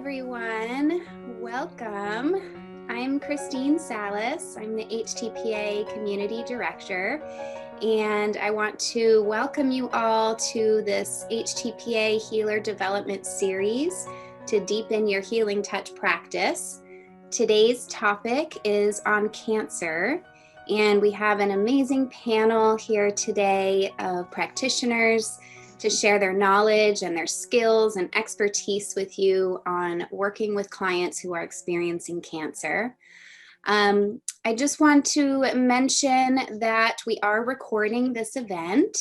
everyone. Welcome. I'm Christine Salas. I'm the HTPA Community Director, and I want to welcome you all to this HTPA Healer Development Series to deepen your healing touch practice. Today's topic is on cancer, and we have an amazing panel here today of practitioners to share their knowledge and their skills and expertise with you on working with clients who are experiencing cancer. I just want to mention that we are recording this event.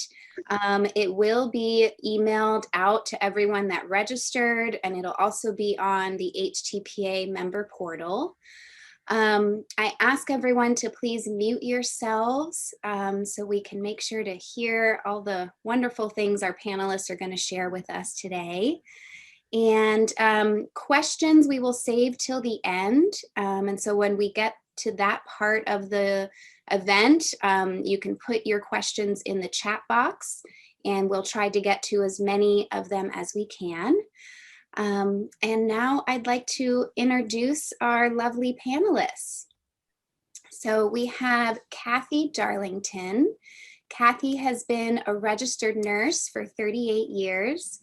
It will be emailed out to everyone that registered, and it'll also be on the HTPA Member portal. I ask everyone to please mute yourselves so we can make sure to hear all the wonderful things our panelists are going to share with us today. And questions we will save till the end. And so when we get to that part of the event, you can put your questions in the chat box, and we'll try to get to as many of them as we can. And now I'd like to introduce our lovely panelists. So we have Katheryn Darlington. Kathy has been a registered nurse for 38 years.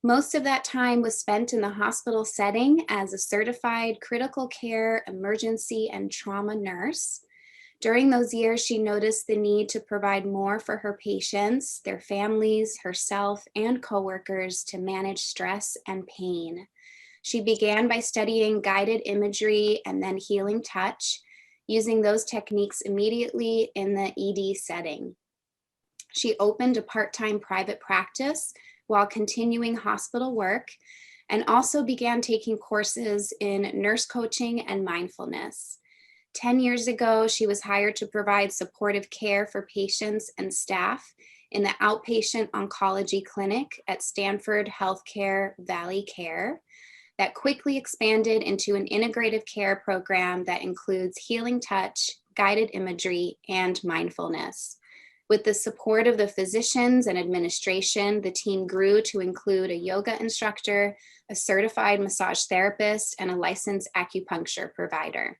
Most of that time was spent in the hospital setting as a certified critical care, emergency, and trauma nurse. During those years, she noticed the need to provide more for her patients, their families, herself, and coworkers to manage stress and pain. She began by studying guided imagery and then healing touch, using those techniques immediately in the ED setting. She opened a part-time private practice while continuing hospital work, and also began taking courses in nurse coaching and mindfulness. 10 years ago, she was hired to provide supportive care for patients and staff in the outpatient oncology clinic at Stanford Healthcare Valley Care that quickly expanded into an integrative care program that includes healing touch, guided imagery, and mindfulness. With the support of the physicians and administration, the team grew to include a yoga instructor, a certified massage therapist, and a licensed acupuncture provider.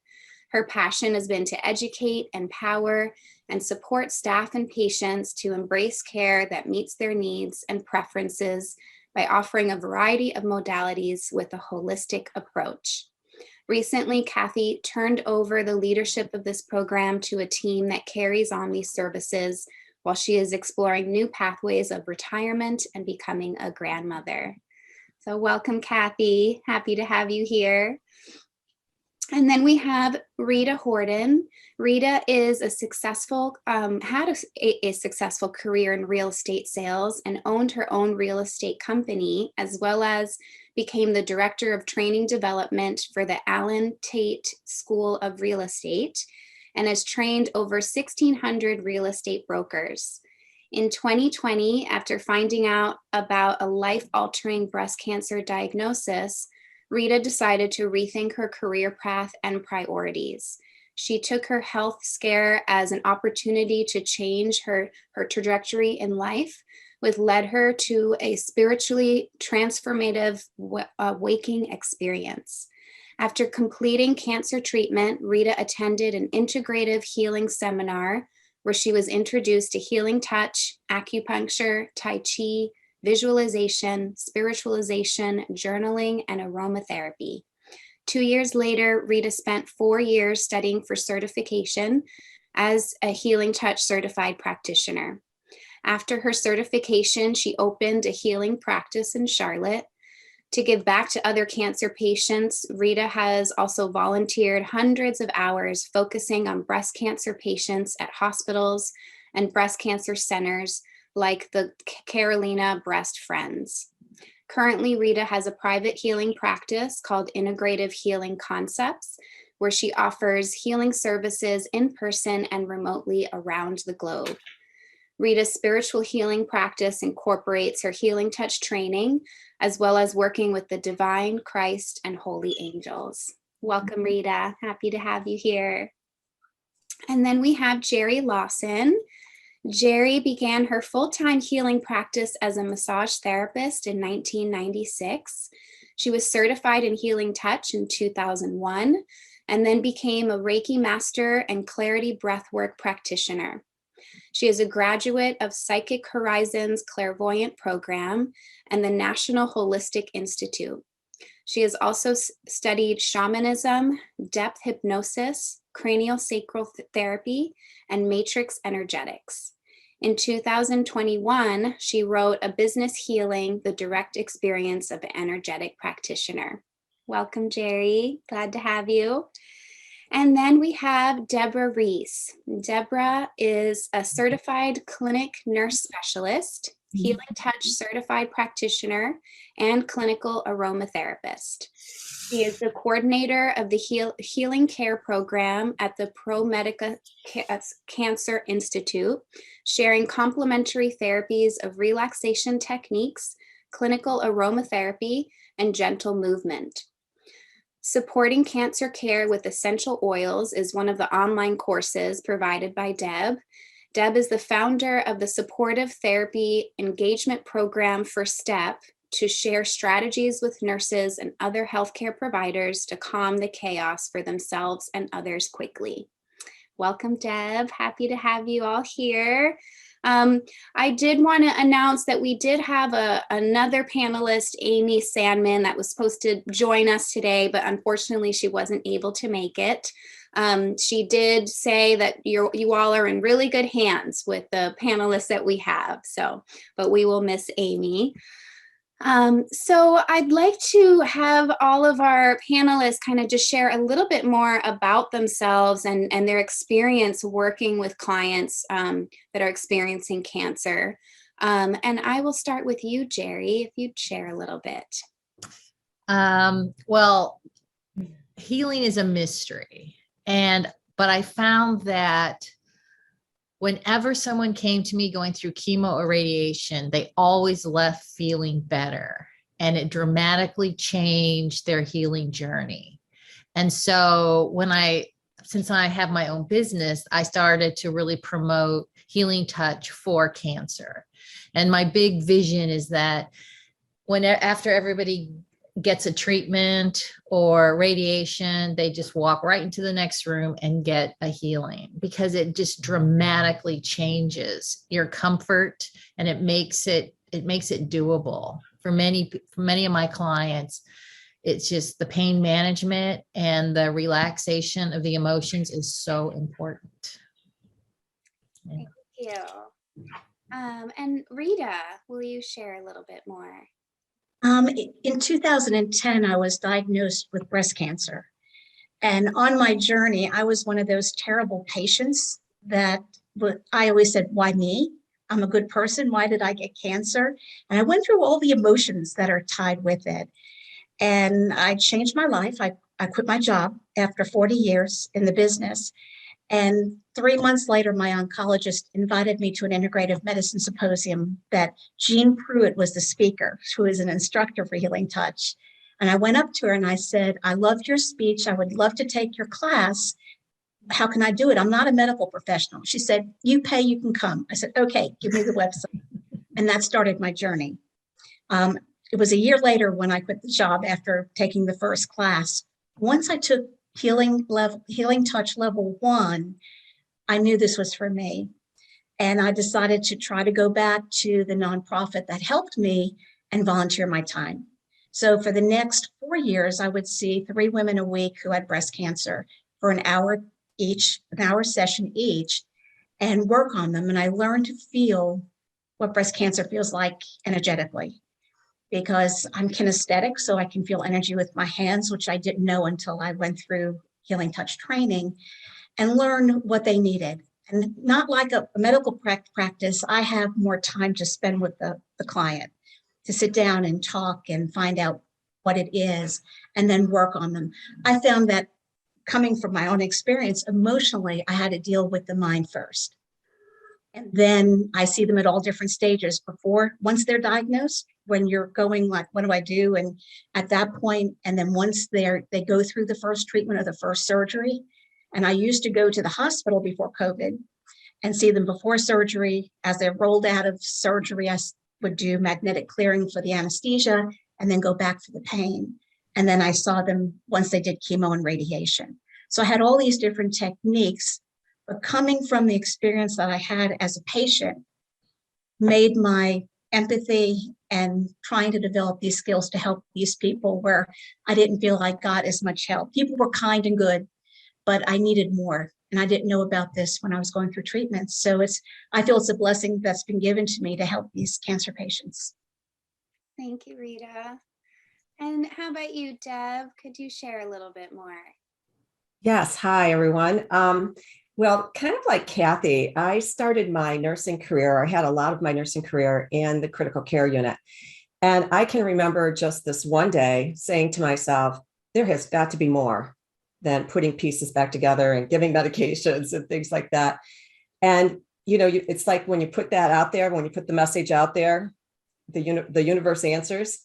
Her passion has been to educate, empower, and support staff and patients to embrace care that meets their needs and preferences by offering a variety of modalities with a holistic approach. Recently, Kathy turned over the leadership of this program to a team that carries on these services while she is exploring new pathways of retirement and becoming a grandmother. So welcome, Kathy. Happy to have you here. And then we have Rita Horton. Rita is a successful, had a successful career in real estate sales and owned her own real estate company, as well as became the director of training development for the Allen Tate School of Real Estate, and has trained over 1,600 real estate brokers. In 2020, after finding out about a life-altering breast cancer diagnosis, Rita decided to rethink her career path and priorities. She took her health scare as an opportunity to change her trajectory in life, which led her to a spiritually transformative waking experience. After completing cancer treatment, Rita attended an integrative healing seminar where she was introduced to healing touch, acupuncture, Tai Chi, visualization, spiritualization, journaling, and aromatherapy. 2 years later, Rita spent 4 years studying for certification as a healing touch certified practitioner. After her certification, she opened a healing practice in Charlotte. To give back to other cancer patients, Rita has also volunteered hundreds of hours focusing on breast cancer patients at hospitals and breast cancer centers like the Carolina Breast Friends. Currently, Rita has a private healing practice called Integrative Healing Concepts, where she offers healing services in person and remotely around the globe. Rita's spiritual healing practice incorporates her healing touch training, as well as working with the divine, Christ, and holy angels. Welcome, Rita. Happy to have you here. And then we have Jeri Lawson. Jeri began her full-time healing practice as a massage therapist in 1996. She was certified in Healing Touch in 2001 and then became a Reiki Master and Clarity Breathwork practitioner. She is a graduate of Psychic Horizons Clairvoyant Program and the National Holistic Institute. She has also studied shamanism, depth hypnosis, craniosacral therapy, and matrix energetics. In 2021, she wrote A Business Healing, the Direct Experience of an Energetic Practitioner. Welcome, Jeri. Glad to have you. And then we have Debra Reis. Debra is a certified clinic nurse specialist, Healing Touch certified practitioner, and clinical aromatherapist. She is the coordinator of the Healing Care Program at the ProMedica Cancer Institute, sharing complementary therapies of relaxation techniques, clinical aromatherapy, and gentle movement. Supporting Cancer Care with Essential Oils is one of the online courses provided by Deb. Deb is the founder of the Supportive Therapy Engagement Program First Step, to share strategies with nurses and other healthcare providers to calm the chaos for themselves and others quickly. Welcome, Deb. Happy to have you all here. I did want to announce that we did have another panelist, Amy Sandman, that was supposed to join us today, but unfortunately she wasn't able to make it. She did say that you all are in really good hands with the panelists that we have, but we will miss Amy. So I'd like to have all of our panelists kind of just share a little bit more about themselves and their experience working with clients that are experiencing cancer. And I will start with you, Jeri, if you'd share a little bit. Well, healing is a mystery, but I found that whenever someone came to me going through chemo or radiation, they always left feeling better, and it dramatically changed their healing journey. And so since I have my own business, I started to really promote Healing Touch for cancer. And my big vision is that after everybody gets a treatment or radiation, they just walk right into the next room and get a healing, because it just dramatically changes your comfort, and it makes it doable for many of my clients. It's just the pain management and the relaxation of the emotions is so important. Yeah. Thank you. And Rita, will you share a little bit more? In 2010, I was diagnosed with breast cancer. And on my journey, I was one of those terrible patients that I always said, why me? I'm a good person. Why did I get cancer? And I went through all the emotions that are tied with it. And I changed my life. I quit my job after 40 years in the business. And 3 months later, my oncologist invited me to an integrative medicine symposium that Jean Pruitt was the speaker, who is an instructor for Healing Touch. And I went up to her and I said, I loved your speech. I would love to take your class. How can I do it? I'm not a medical professional. She said, you pay, you can come. I said, okay, give me the website. And that started my journey. It was a year later when I quit the job after taking the first class. Once I took Healing Touch level 1, I knew this was for me. And I decided to try to go back to the nonprofit that helped me and volunteer my time. So for the next 4 years, I would see 3 women a week who had breast cancer for an hour session each, and work on them. And I learned to feel what breast cancer feels like energetically, because I'm kinesthetic, so I can feel energy with my hands, which I didn't know until I went through Healing Touch training and learn what they needed. And not like a medical practice, I have more time to spend with the client, to sit down and talk and find out what it is and then work on them. I found that coming from my own experience, emotionally, I had to deal with the mind first. And then I see them at all different stages once they're diagnosed, when you're going like, what do I do? And at that point, and then once they go through the first treatment or the first surgery. And I used to go to the hospital before COVID and see them before surgery. As they rolled out of surgery, I would do magnetic clearing for the anesthesia and then go back for the pain. And then I saw them once they did chemo and radiation. So I had all these different techniques, but coming from the experience that I had as a patient made my empathy and trying to develop these skills to help these people where I didn't feel I got as much help. People were kind and good, but I needed more. And I didn't know about this when I was going through treatment. So I feel it's a blessing that's been given to me to help these cancer patients. Thank you, Rita. And how about you, Deb? Could you share a little bit more? Yes. Hi, everyone. Well, kind of like Kathy, I started my nursing career. I had a lot of my nursing career in the critical care unit. And I can remember just this one day saying to myself, there has got to be more than putting pieces back together and giving medications and things like that. And, it's like when you put that out there, when you put the message out there, the universe answers.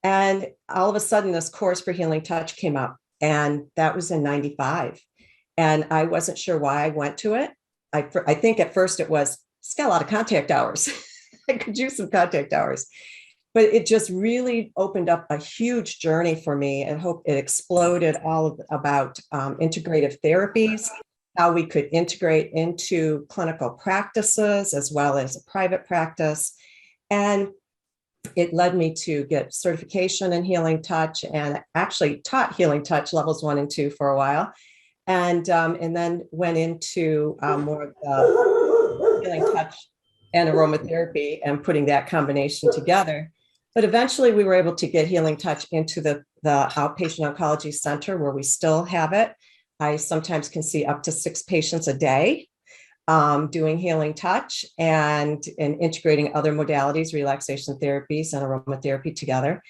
And all of a sudden, this course for Healing Touch came up. And that was in 95. And I wasn't sure why I went to it. I think at first it was, it's got a lot of contact hours. I could use some contact hours. But it just really opened up a huge journey for me. And hope it exploded about integrative therapies, how we could integrate into clinical practices as well as a private practice. And it led me to get certification in Healing Touch and actually taught Healing Touch levels 1 and 2 for a while. And then went into more of the Healing Touch and aromatherapy and putting that combination together. But eventually we were able to get Healing Touch into the outpatient oncology center where we still have it. I sometimes can see up to 6 patients a day doing Healing Touch and integrating other modalities, relaxation therapies and aromatherapy together.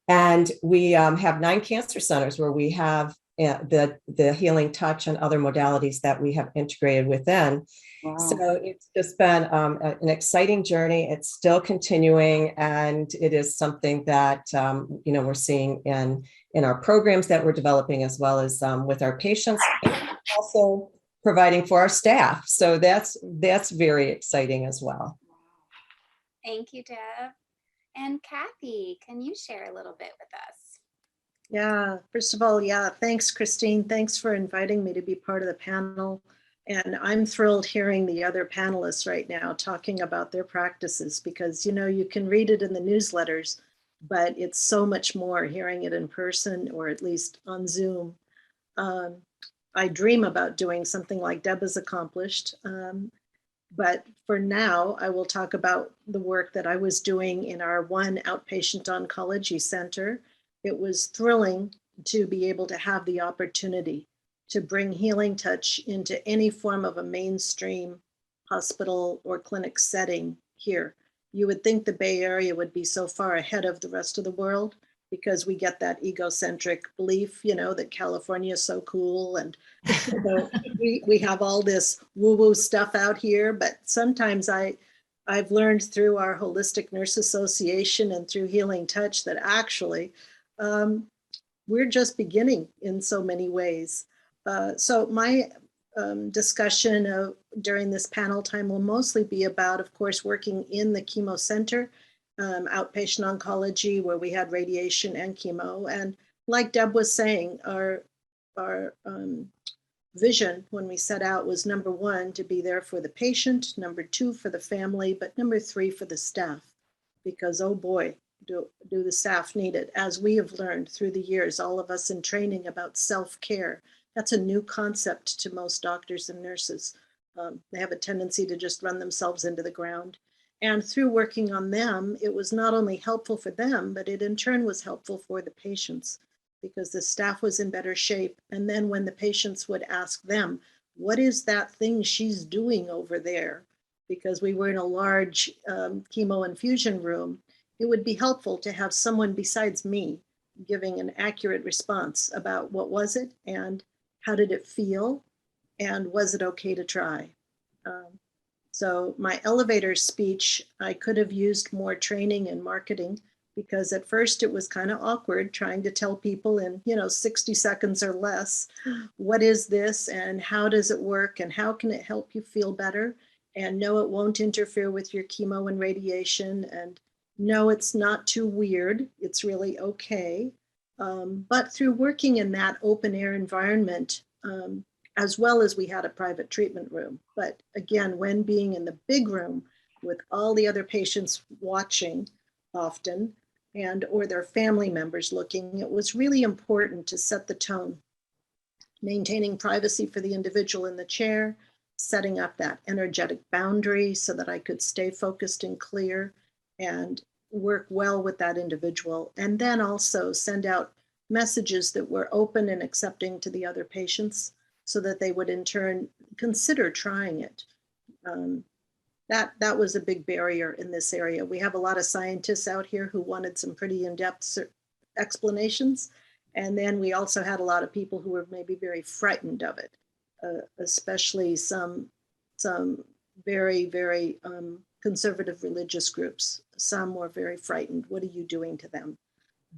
And we have 9 cancer centers where we have the Healing Touch and other modalities that we have integrated within. Wow. So it's just been an exciting journey. It's still continuing, and it is something that we're seeing in our programs that we're developing, as well as with our patients, and also providing for our staff. So that's very exciting as well. Thank you, Deb. And Kathy, can you share a little bit with us? Yeah, first of all, thanks, Christine. Thanks for inviting me to be part of the panel. And I'm thrilled hearing the other panelists right now talking about their practices, because, you can read it in the newsletters, but it's so much more hearing it in person, or at least on Zoom. I dream about doing something like Deb has accomplished. But for now, I will talk about the work that I was doing in our one outpatient oncology center. It was thrilling to be able to have the opportunity to bring Healing Touch into any form of a mainstream hospital or clinic setting here. You would think the Bay Area would be so far ahead of the rest of the world because we get that egocentric belief, that California is so cool and we have all this woo-woo stuff out here. But sometimes I've learned through our Holistic Nurse Association and through Healing Touch that actually we're just beginning in so many ways. So my discussion during this panel time will mostly be about, of course, working in the chemo center, outpatient oncology, where we had radiation and chemo. And like Deb was saying, our vision when we set out was, number 1, to be there for the patient, number 2, for the family, but number 3, for the staff, because, oh boy, do the staff need it. As we have learned through the years, all of us in training about self-care, that's a new concept to most doctors and nurses. They have a tendency to just run themselves into the ground. And through working on them, it was not only helpful for them, but it in turn was helpful for the patients, because the staff was in better shape. And then when the patients would ask them, what is that thing she's doing over there? Because we were in a large chemo infusion room, it would be helpful to have someone besides me giving an accurate response about what was it and how did it feel and was it okay to try? So my elevator speech, I could have used more training and marketing, because at first it was kind of awkward trying to tell people in 60 seconds or less, what is this and how does it work and how can it help you feel better? And no, it won't interfere with your chemo and radiation. And no, it's not too weird. It's really okay. But through working in that open air environment, as well as we had a private treatment room. But again, when being in the big room with all the other patients watching often, and or their family members looking, it was really important to set the tone, maintaining privacy for the individual in the chair, setting up that energetic boundary so that I could stay focused and clear and work well with that individual. And then also send out messages that were open and accepting to the other patients so that they would in turn consider trying it. That was a big barrier in this area. We have a lot of scientists out here who wanted some pretty in-depth explanations. And then we also had a lot of people who were maybe very frightened of it, especially some very, very conservative religious groups. Some were very frightened. What are you doing to them?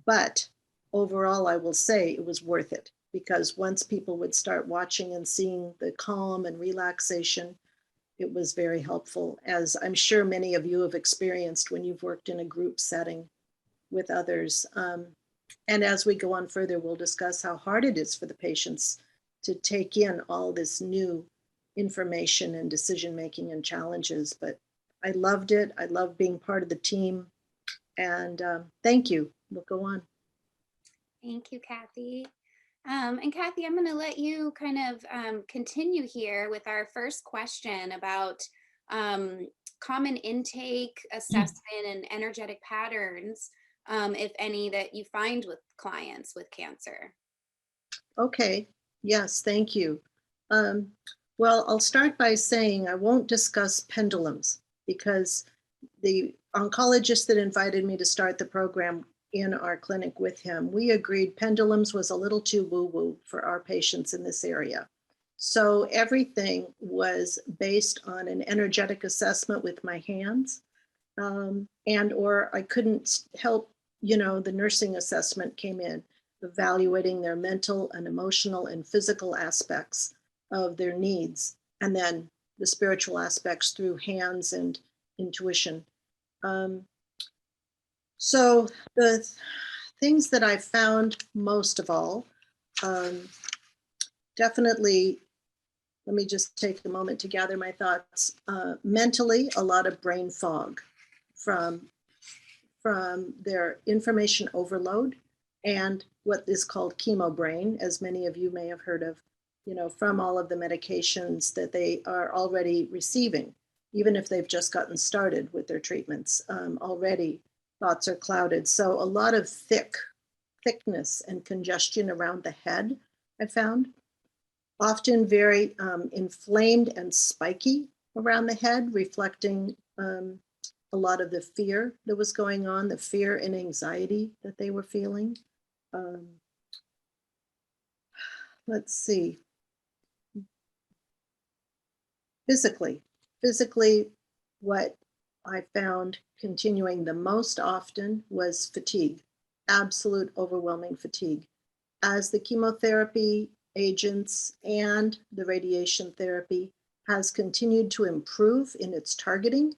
But overall, I will say it was worth it, because once people would start watching and seeing the calm and relaxation, it was very helpful, as I'm sure many of you have experienced when you've worked in a group setting with others. And as we go on further, we'll discuss how hard it is for the patients to take in all this new information and decision-making and challenges. But I loved it. I love being part of the team. And thank you. We'll go on. Thank you, Kathy. And Kathy, I'm going to let you kind of continue here with our first question about common intake, assessment, and energetic patterns, if any, that you find with clients with cancer. Okay, yes, thank you. Well, I'll start by saying I won't discuss pendulums, because the oncologist that invited me to start the program in our clinic with him, we agreed pendulums was a little too woo-woo for our patients in this area. So everything was based on an energetic assessment with my hands, and or I couldn't help, the nursing assessment came in, evaluating their mental and emotional and physical aspects of their needs, and then the spiritual aspects through hands and intuition. So the things that I found most of all, definitely, let me just take a moment to gather my thoughts. Mentally, a lot of brain fog from their information overload and what is called chemo brain, as many of you may have heard of, from all of the medications that they are already receiving, even if they've just gotten started with their treatments. Already thoughts are clouded. So a lot of thickness and congestion around the head, I found. Often very inflamed and spiky around the head, reflecting a lot of the fear that was going on, the fear and anxiety that they were feeling. Let's see. Physically, what I found continuing the most often was fatigue, absolute overwhelming fatigue. As the chemotherapy agents and the radiation therapy has continued to improve in its targeting,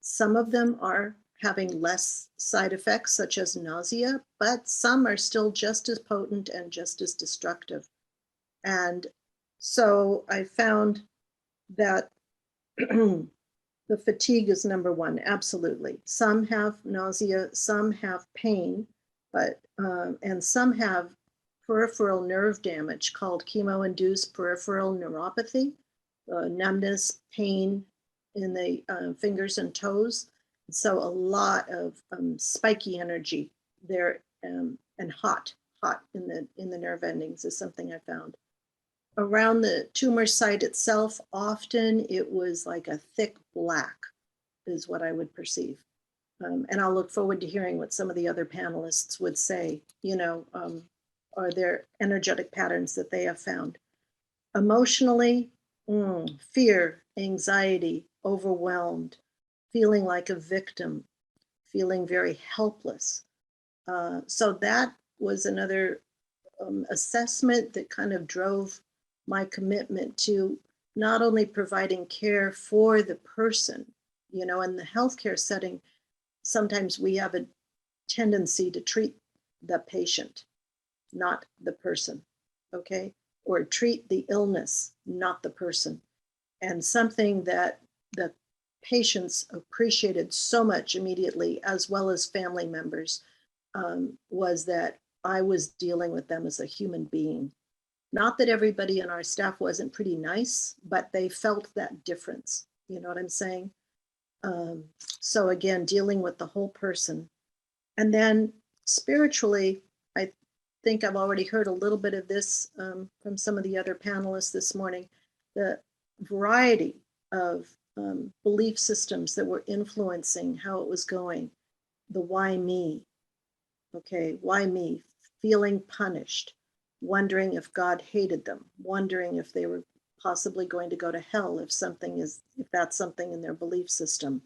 some of them are having less side effects, such as nausea, but some are still just as potent and just as destructive. And so I found that the fatigue is number one, absolutely. Some have nausea, some have pain, but and some have peripheral nerve damage called chemo-induced peripheral neuropathy, numbness, pain in the fingers and toes. So a lot of spiky energy there, and hot in the nerve endings is something I found. Around the tumor site itself, often it was like a thick black is what I would perceive. And I'll look forward to hearing what some of the other panelists would say, are there energetic patterns that they have found. Emotionally, fear, anxiety, overwhelmed, feeling like a victim, feeling very helpless. So that was another assessment that kind of drove my commitment to not only providing care for the person, in the healthcare setting, sometimes we have a tendency to treat the patient, not the person, okay? Or treat the illness, not the person. And something that the patients appreciated so much immediately, as well as family members, was that I was dealing with them as a human being. Not that everybody in our staff wasn't pretty nice, but they felt that difference. You know what I'm saying? So again, dealing with the whole person. And then spiritually, I think I've already heard a little bit of this from some of the other panelists this morning, the variety of belief systems that were influencing how it was going. The why me? Okay, why me? Feeling punished, wondering if God hated them, wondering if they were possibly going to go to hell if that's something in their belief system.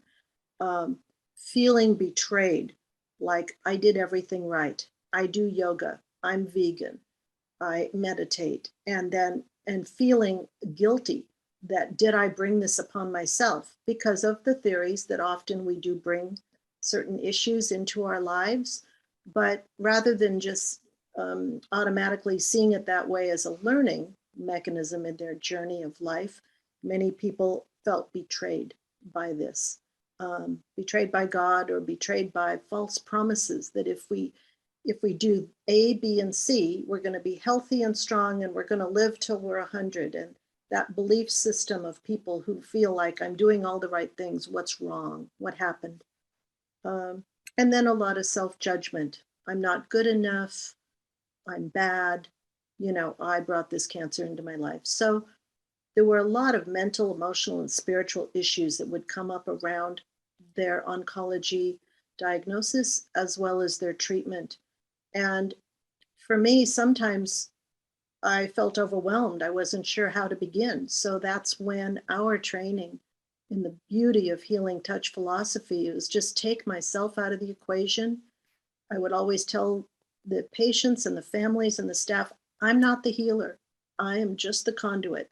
Feeling betrayed, like I did everything right. I do yoga, I'm vegan, I meditate, and feeling guilty that did I bring this upon myself, because of the theories that often we do bring certain issues into our lives. But rather than just automatically seeing it that way as a learning mechanism in their journey of life, many people felt betrayed by this, betrayed by God, or betrayed by false promises that if we do A, B, and C, we're going to be healthy and strong, and we're going to live till we're 100. And that belief system of people who feel like I'm doing all the right things, what's wrong, what happened? And then a lot of self-judgment. I'm not good enough. I'm bad. I brought this cancer into my life. So there were a lot of mental, emotional, and spiritual issues that would come up around their oncology diagnosis, as well as their treatment. And for me, sometimes I felt overwhelmed. I wasn't sure how to begin. So that's when our training in the beauty of healing touch philosophy is just take myself out of the equation. I would always tell the patients and the families and the staff, I'm not the healer. I am just the conduit.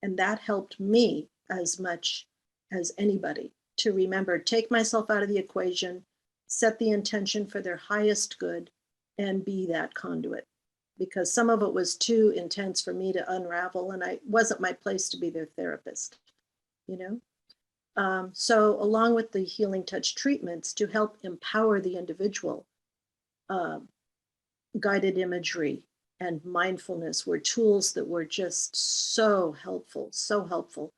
And that helped me as much as anybody to remember, take myself out of the equation, set the intention for their highest good, and be that conduit. Because some of it was too intense for me to unravel, and it wasn't my place to be their therapist, So along with the healing touch treatments to help empower the individual, guided imagery and mindfulness were tools that were just so helpful, so helpful.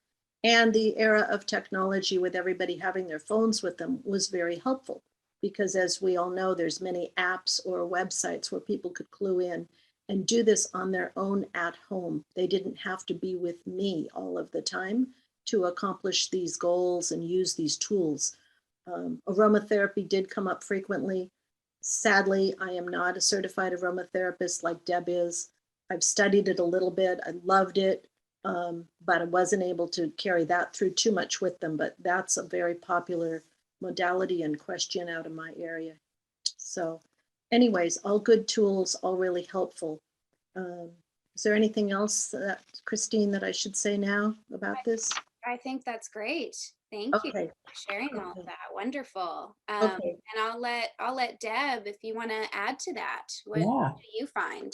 And the era of technology with everybody having their phones with them was very helpful, because as we all know, there's many apps or websites where people could clue in and do this on their own at home. They didn't have to be with me all of the time to accomplish these goals and use these tools. Aromatherapy did come up frequently. Sadly, I am not a certified aromatherapist like Deb is. I've studied it a little bit. I loved it, but I wasn't able to carry that through too much with them. But that's a very popular modality and question out in my area. So anyways, all good tools, all really helpful. Is there anything else, Christine, that I should say now about this? I think that's great. Thank you for sharing all of that. Wonderful. And I'll let Deb, if you want to add to that. What do you find?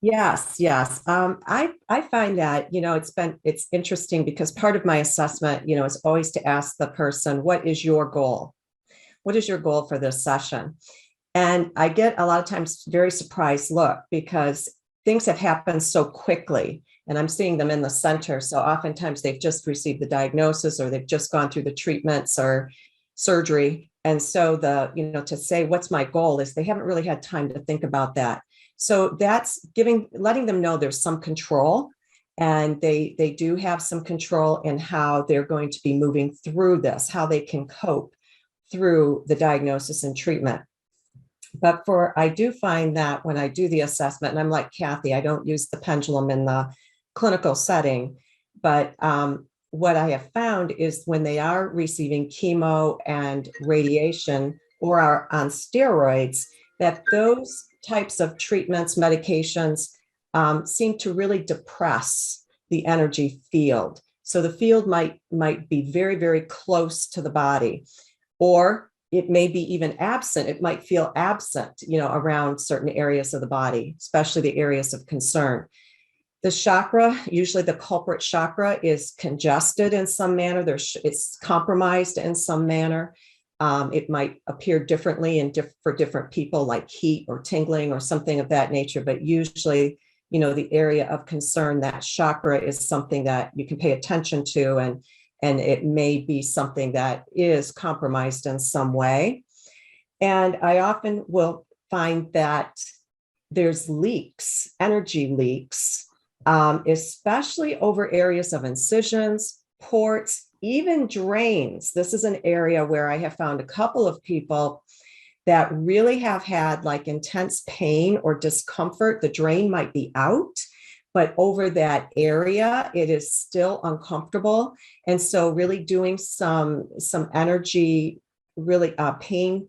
Yes. I find that, it's interesting because part of my assessment, is always to ask the person, what is your goal? What is your goal for this session? And I get a lot of times very surprised look, because things have happened so quickly, and I'm seeing them in the center. So oftentimes they've just received the diagnosis, or they've just gone through the treatments or surgery. And so to say, what's my goal, is they haven't really had time to think about that. So that's letting them know there's some control, and they do have some control in how they're going to be moving through this, how they can cope through the diagnosis and treatment. But I do find that when I do the assessment, and I'm like Kathy, I don't use the pendulum in the clinical setting, but what I have found is when they are receiving chemo and radiation or are on steroids, that those types of treatments, medications seem to really depress the energy field. So the field might be very, very close to the body, or it may be even absent. It might feel absent, around certain areas of the body, especially the areas of concern. The chakra, usually the culprit chakra, is congested in some manner. It's compromised in some manner. It might appear differently for different people, like heat or tingling or something of that nature. But usually, the area of concern, that chakra, is something that you can pay attention to, and it may be something that is compromised in some way. And I often will find that there's leaks, energy leaks, especially over areas of incisions, ports, even drains. This is an area where I have found a couple of people that really have had like intense pain or discomfort. The drain might be out, but over that area, it is still uncomfortable. And so really doing some energy, really pain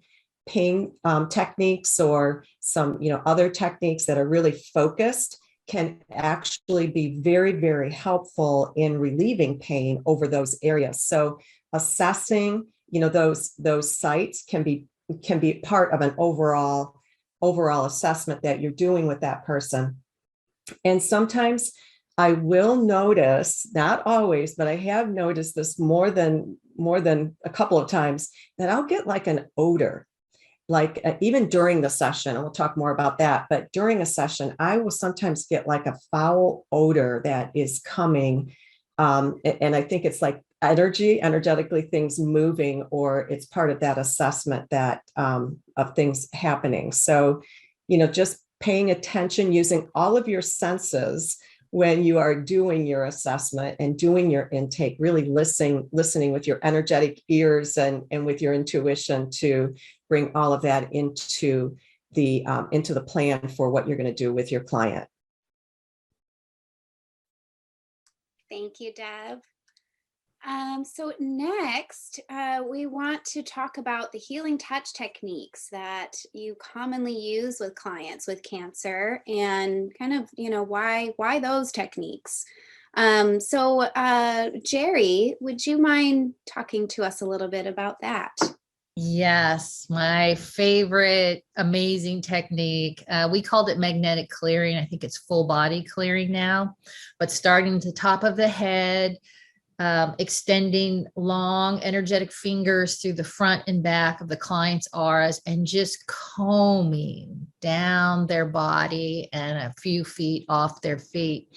techniques, or some, other techniques that are really focused, can actually be very, very helpful in relieving pain over those areas. So assessing, those sites can be part of an overall assessment that you're doing with that person. And sometimes I will notice, not always, but I have noticed this more than a couple of times, that I'll get like an odor, like even during the session, and we'll talk more about that, but during a session, I will sometimes get like a foul odor that is coming. And I think it's like energetically things moving, or it's part of that assessment that of things happening. So, just paying attention, using all of your senses when you are doing your assessment and doing your intake, really listening with your energetic ears and with your intuition to bring all of that into the plan for what you're going to do with your client. Thank you, Deb. So next, we want to talk about the healing touch techniques that you commonly use with clients with cancer, and kind of, why those techniques. So Jeri, would you mind talking to us a little bit about that? Yes, my favorite amazing technique. We called it magnetic clearing. I think it's full body clearing now, but starting at the top of the head, extending long energetic fingers through the front and back of the client's auras, and just combing down their body and a few feet off their feet.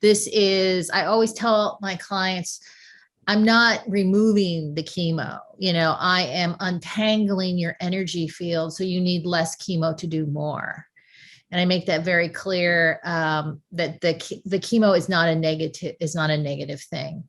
I always tell my clients, I'm not removing the chemo. I am untangling your energy field, so you need less chemo to do more. And I make that very clear, that the chemo is not a negative thing.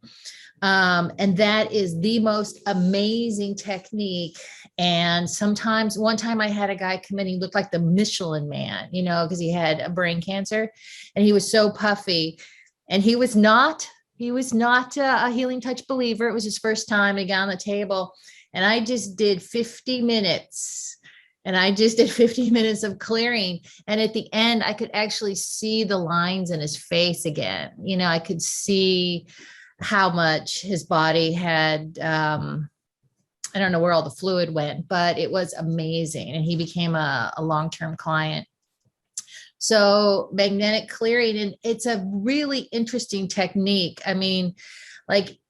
And that is the most amazing technique. And sometimes, one time I had a guy come in, he looked like the Michelin Man, because he had a brain cancer, and he was so puffy, and he was not a healing touch believer. It was his first time. He got on the table, and I just did 50 minutes. And I just did 50 minutes of clearing. And at the end, I could actually see the lines in his face again. I could see how much his body had, I don't know where all the fluid went, but it was amazing. And he became a long-term client. So magnetic clearing, and it's a really interesting technique. I mean,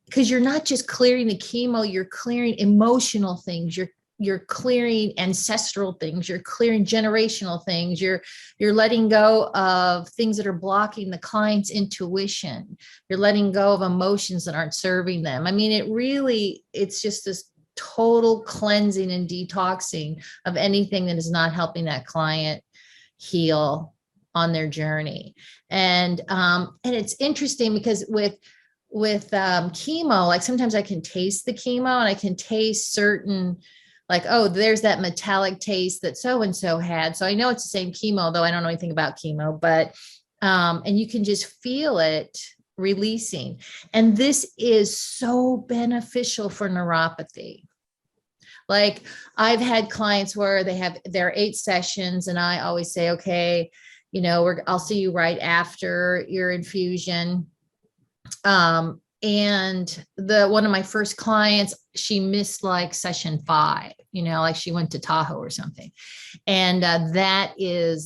because you're not just clearing the chemo, you're clearing emotional things. You're clearing ancestral things, you're clearing generational things, you're letting go of things that are blocking the client's intuition. You're letting go of emotions that aren't serving them. I mean, it's just this total cleansing and detoxing of anything that is not helping that client heal on their journey. And it's interesting because with chemo, like sometimes I can taste the chemo, and I can taste certain, like, oh, there's that metallic taste that so-and-so had. So I know it's the same chemo, though I don't know anything about chemo, but, and you can just feel it releasing. And this is so beneficial for neuropathy. Like, I've had clients where there are 8 sessions, and I always say, okay, I'll see you right after your infusion. and one of my first clients, she missed like session 5, like she went to Tahoe or something. And that was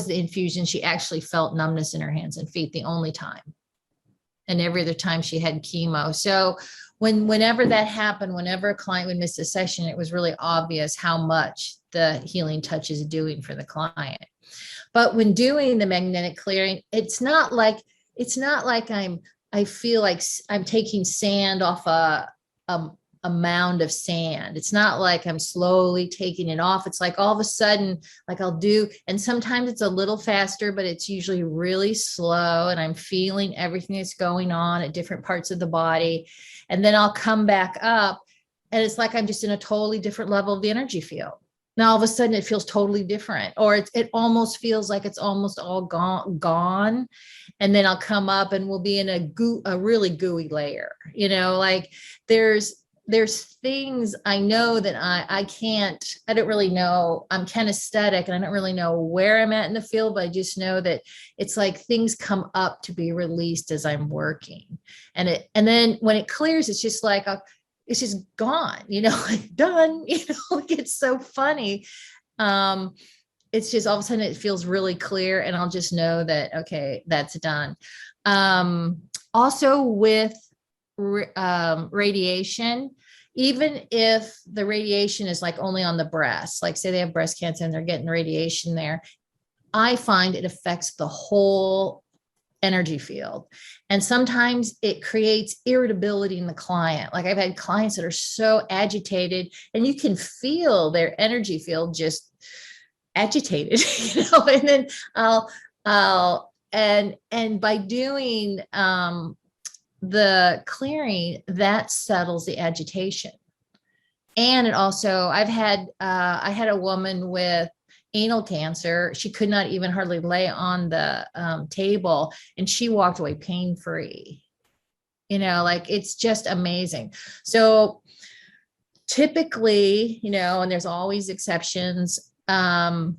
the infusion. She actually felt numbness in her hands and feet the only time. And every other time she had chemo. So whenever that happened, whenever a client would miss a session, it was really obvious how much the healing touch is doing for the client. But when doing the magnetic clearing, it's not like I feel like I'm taking sand off a mound of sand. It's not like I'm slowly taking it off. It's like all of a sudden, like I'll do, and sometimes it's a little faster, but it's usually really slow, and I'm feeling everything that's going on at different parts of the body. And then I'll come back up, and it's like I'm just in a totally different level of the energy field. Now all of a sudden it feels totally different, or it almost feels like it's almost all gone. And then I'll come up and we'll be in a really gooey layer, like there's things I know that I don't really know. I'm kinesthetic and I don't really know where I'm at in the field, but I just know that it's like things come up to be released as I'm working. And then when it clears, it's just like, it's just gone, like done, like it's so funny. It's just all of a sudden it feels really clear, and I'll just know that, okay, that's done. Also with radiation, even if the radiation is like only on the breast, like say they have breast cancer and they're getting radiation there, I find it affects the whole energy field. And sometimes it creates irritability in the client. Like I've had clients that are so agitated, and you can feel their energy field just agitated, and then and by doing the clearing, that settles the agitation. And it also, I had a woman with anal cancer. She could not even hardly lay on the table, and she walked away pain-free. Like it's just amazing. So typically, and there's always exceptions, my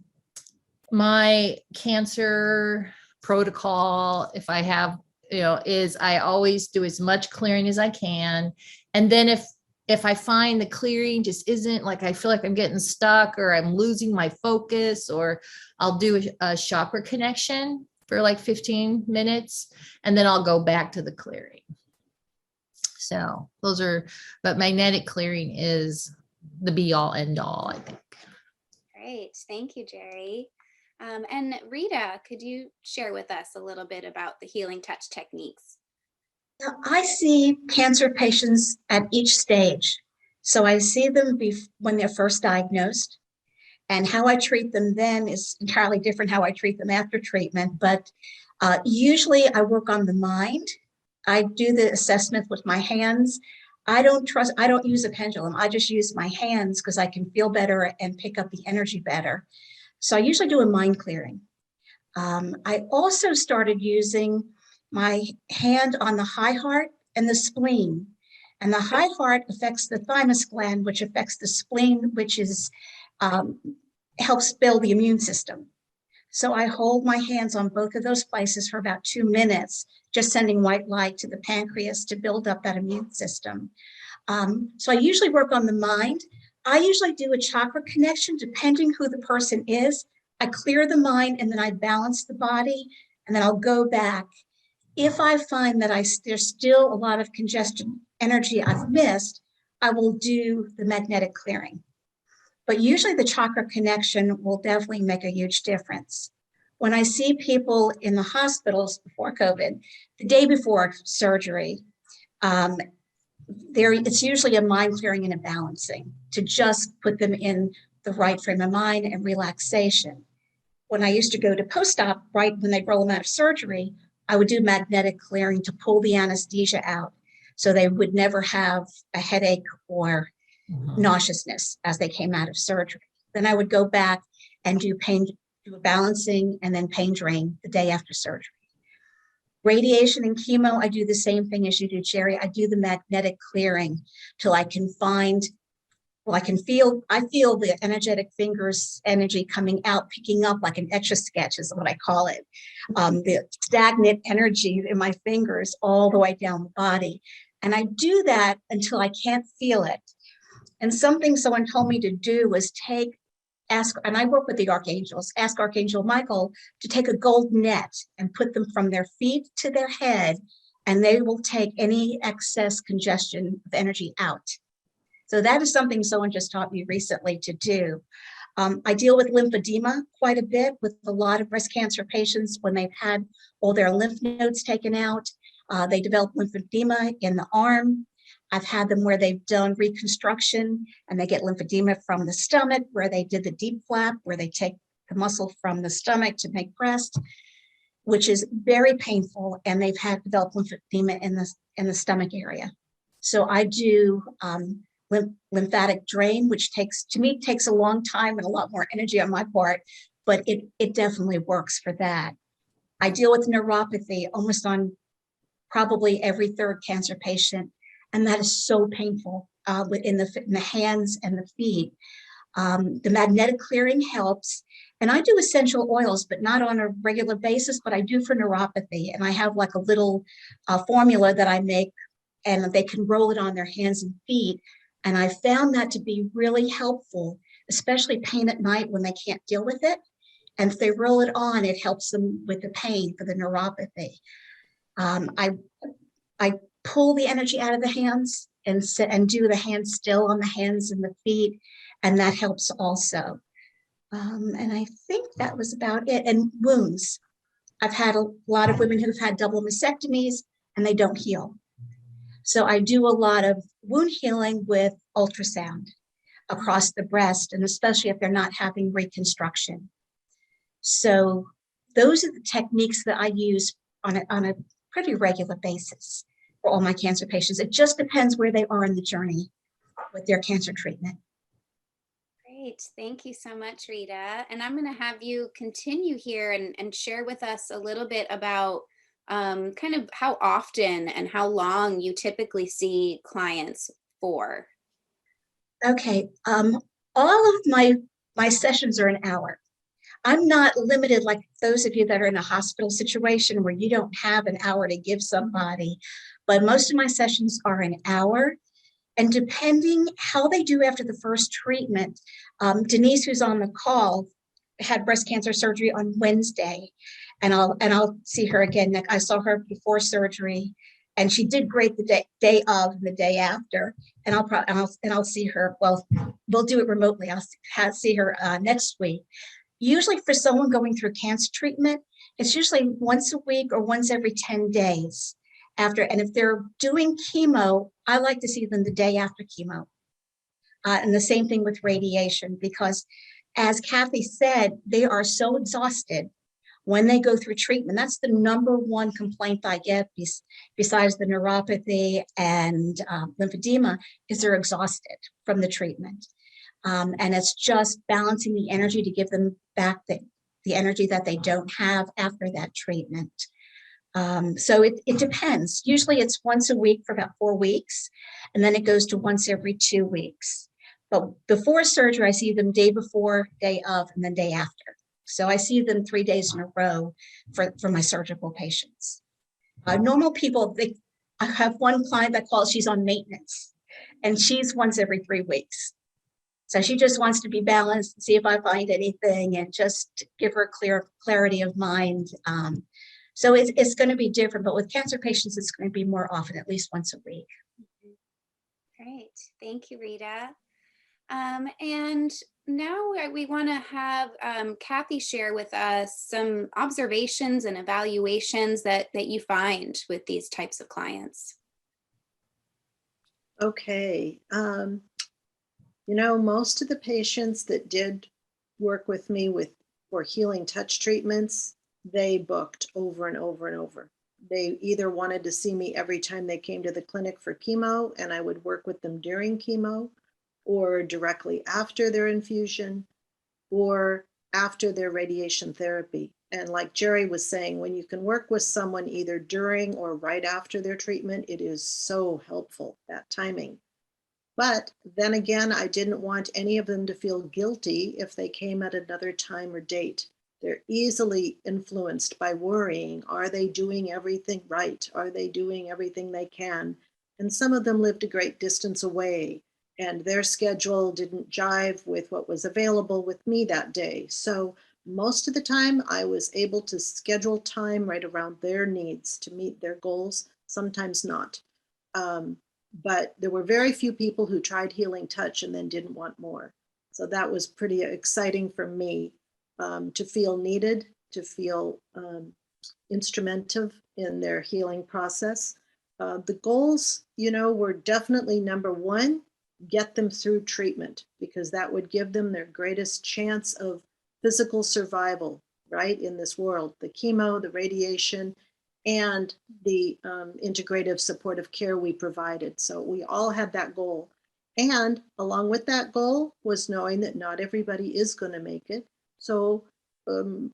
cancer protocol, if I have, is I always do as much clearing as I can. And then if I find the clearing just isn't, like I feel like I'm getting stuck or I'm losing my focus, or I'll do a chakra connection for like 15 minutes, and then I'll go back to the clearing. So but magnetic clearing is the be all end all, I think. Great. Thank you, Jeri. And Rita, could you share with us a little bit about the healing touch techniques? Now, I see cancer patients at each stage. So I see them when they're first diagnosed, and how I treat them then is entirely different how I treat them after treatment. But usually I work on the mind. I do the assessment with my hands. I don't use a pendulum. I just use my hands because I can feel better and pick up the energy better. So I usually do a mind clearing. I also started using my hand on the high heart and the spleen. And the high heart affects the thymus gland, which affects the spleen, which is helps build the immune system. So I hold my hands on both of those places for about 2 minutes, just sending white light to the pancreas to build up that immune system. So I usually work on the mind. I usually do a chakra connection depending who the person is. I clear the mind and then I balance the body, and then I'll go back. If I find that there's still a lot of congestion energy I've missed, I will do the magnetic clearing. But usually the chakra connection will definitely make a huge difference. When I see people in the hospitals before COVID, the day before surgery, it's usually a mind clearing and a balancing to just put them in the right frame of mind and relaxation. When I used to go to post-op, right when they roll them out of surgery, I would do magnetic clearing to pull the anesthesia out so they would never have a headache or nauseousness as they came out of surgery. Then I would go back and do a balancing and then pain drain the day after surgery. Radiation and chemo, I do the same thing as you do, Jeri. I do the magnetic clearing till I can find well, I feel the energetic fingers energy coming out, picking up like an etch a sketch is what I call it. The stagnant energy in my fingers all the way down the body. And I do that until I can't feel it. And something someone told me to do was and I work with the archangels, ask Archangel Michael to take a gold net and put them from their feet to their head, and they will take any excess congestion of energy out. So that is something someone just taught me recently to do. I deal with lymphedema quite a bit with a lot of breast cancer patients when they've had all their lymph nodes taken out. They develop lymphedema in the arm. I've had them where they've done reconstruction and they get lymphedema from the stomach, where they did the deep flap, where they take the muscle from the stomach to make breast, which is very painful. And they've had developed lymphedema in the stomach area. So I do lymphatic drain, which takes a long time and a lot more energy on my part, but it definitely works for that. I deal with neuropathy almost on probably every third cancer patient, and that is so painful in the hands and the feet. The magnetic clearing helps, and I do essential oils, but not on a regular basis, but I do for neuropathy, and I have like a little formula that I make, and they can roll it on their hands and feet. And I found that to be really helpful, especially pain at night when they can't deal with it. And if they roll it on, it helps them with the pain for the neuropathy. I pull the energy out of the hands and do the hand still on the hands and the feet, and that helps also. And I think that was about it. And wounds. I've had a lot of women who've had double mastectomies and they don't heal. So I do a lot of wound healing with ultrasound across the breast, and especially if they're not having reconstruction. So those are the techniques that I use on a pretty regular basis for all my cancer patients. It just depends where they are in the journey with their cancer treatment. Great. Thank you so much, Rita. And I'm going to have you continue here and share with us a little bit about kind of how often and how long you typically see clients for. Okay. All of my sessions are an hour. I'm not limited like those of you that are in a hospital situation where you don't have an hour to give somebody, but most of my sessions are an hour. And depending how they do after the first treatment, Denise, who's on the call, had breast cancer surgery on Wednesday, and I'll see her again. I saw her before surgery, and she did great the day of and the day after. And I'll see her. Well, we'll do it remotely. I'll see her next week. Usually, for someone going through cancer treatment, it's usually once a week or once every 10 days after. And if they're doing chemo, I like to see them the day after chemo. And the same thing with radiation, because as Kathy said, they are so exhausted when they go through treatment. That's the number one complaint I get, besides the neuropathy and lymphedema, is they're exhausted from the treatment. And it's just balancing the energy to give them back the energy that they don't have after that treatment. So it depends. Usually it's once a week for about 4 weeks, and then it goes to once every 2 weeks. But before surgery, I see them day before, day of, and then day after. So I see them 3 days in a row for my surgical patients. Normal people, I have one client that calls, she's on maintenance, and she's once every 3 weeks. So she just wants to be balanced, see if I find anything, and just give her clarity of mind. So it's going to be different, but with cancer patients, it's going to be more often, at least once a week. Great. Thank you, Rita. And now we want to have Kathy share with us some observations and evaluations that you find with these types of clients. Okay. Most of the patients that did work with me for healing touch treatments, they booked over and over and over. They either wanted to see me every time they came to the clinic for chemo, and I would work with them during chemo, or directly after their infusion, or after their radiation therapy. And like Jeri was saying, when you can work with someone either during or right after their treatment, it is so helpful, that timing. But then again, I didn't want any of them to feel guilty if they came at another time or date. They're easily influenced by worrying. Are they doing everything right? Are they doing everything they can? And some of them lived a great distance away, and their schedule didn't jive with what was available with me that day. So most of the time, I was able to schedule time right around their needs to meet their goals, sometimes not. But there were very few people who tried healing touch and then didn't want more. So that was pretty exciting for me, to feel needed, to feel instrumental in their healing process. The goals, were definitely number one, get them through treatment, because that would give them their greatest chance of physical survival, right, in this world. The chemo, the radiation, and the integrative supportive care we provided. So we all had that goal. And along with that goal was knowing that not everybody is going to make it. So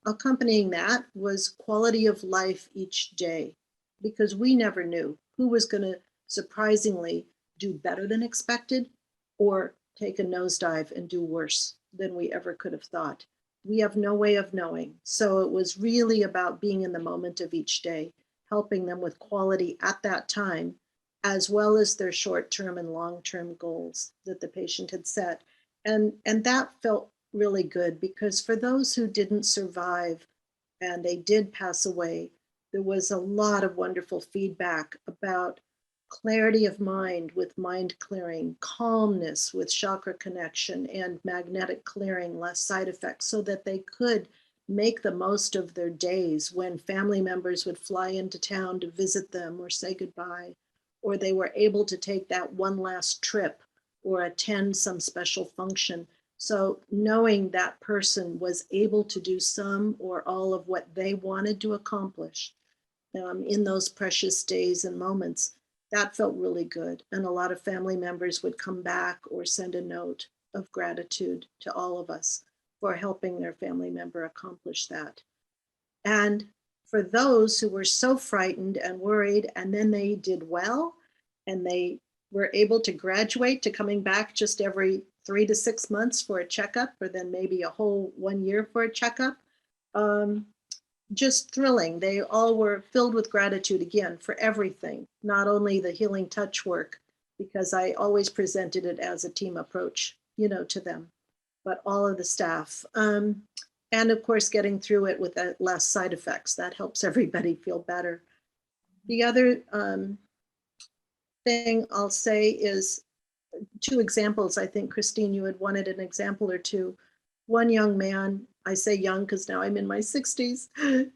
accompanying that was quality of life each day, because we never knew who was going to surprisingly do better than expected or take a nosedive and do worse than we ever could have thought. We have no way of knowing. So it was really about being in the moment of each day, helping them with quality at that time, as well as their short-term and long-term goals that the patient had set. And that felt really good, because for those who didn't survive and they did pass away, there was a lot of wonderful feedback about clarity of mind with mind clearing, calmness with chakra connection, and magnetic clearing, less side effects, so that they could make the most of their days when family members would fly into town to visit them or say goodbye, or they were able to take that one last trip or attend some special function. So knowing that person was able to do some or all of what they wanted to accomplish in those precious days and moments, that felt really good. And a lot of family members would come back or send a note of gratitude to all of us for helping their family member accomplish that. And for those who were so frightened and worried, and then they did well, and they were able to graduate to coming back just every 3 to 6 months for a checkup, or then maybe a whole 1 year for a checkup, just thrilling. They all were filled with gratitude again for everything, not only the healing touch work, because I always presented it as a team approach, to them, but all of the staff. And of course, getting through it with less side effects. That helps everybody feel better. The other thing I'll say is 2 examples. I think, Christine, you had wanted an example or two. One young man, I say young because now I'm in my 60s.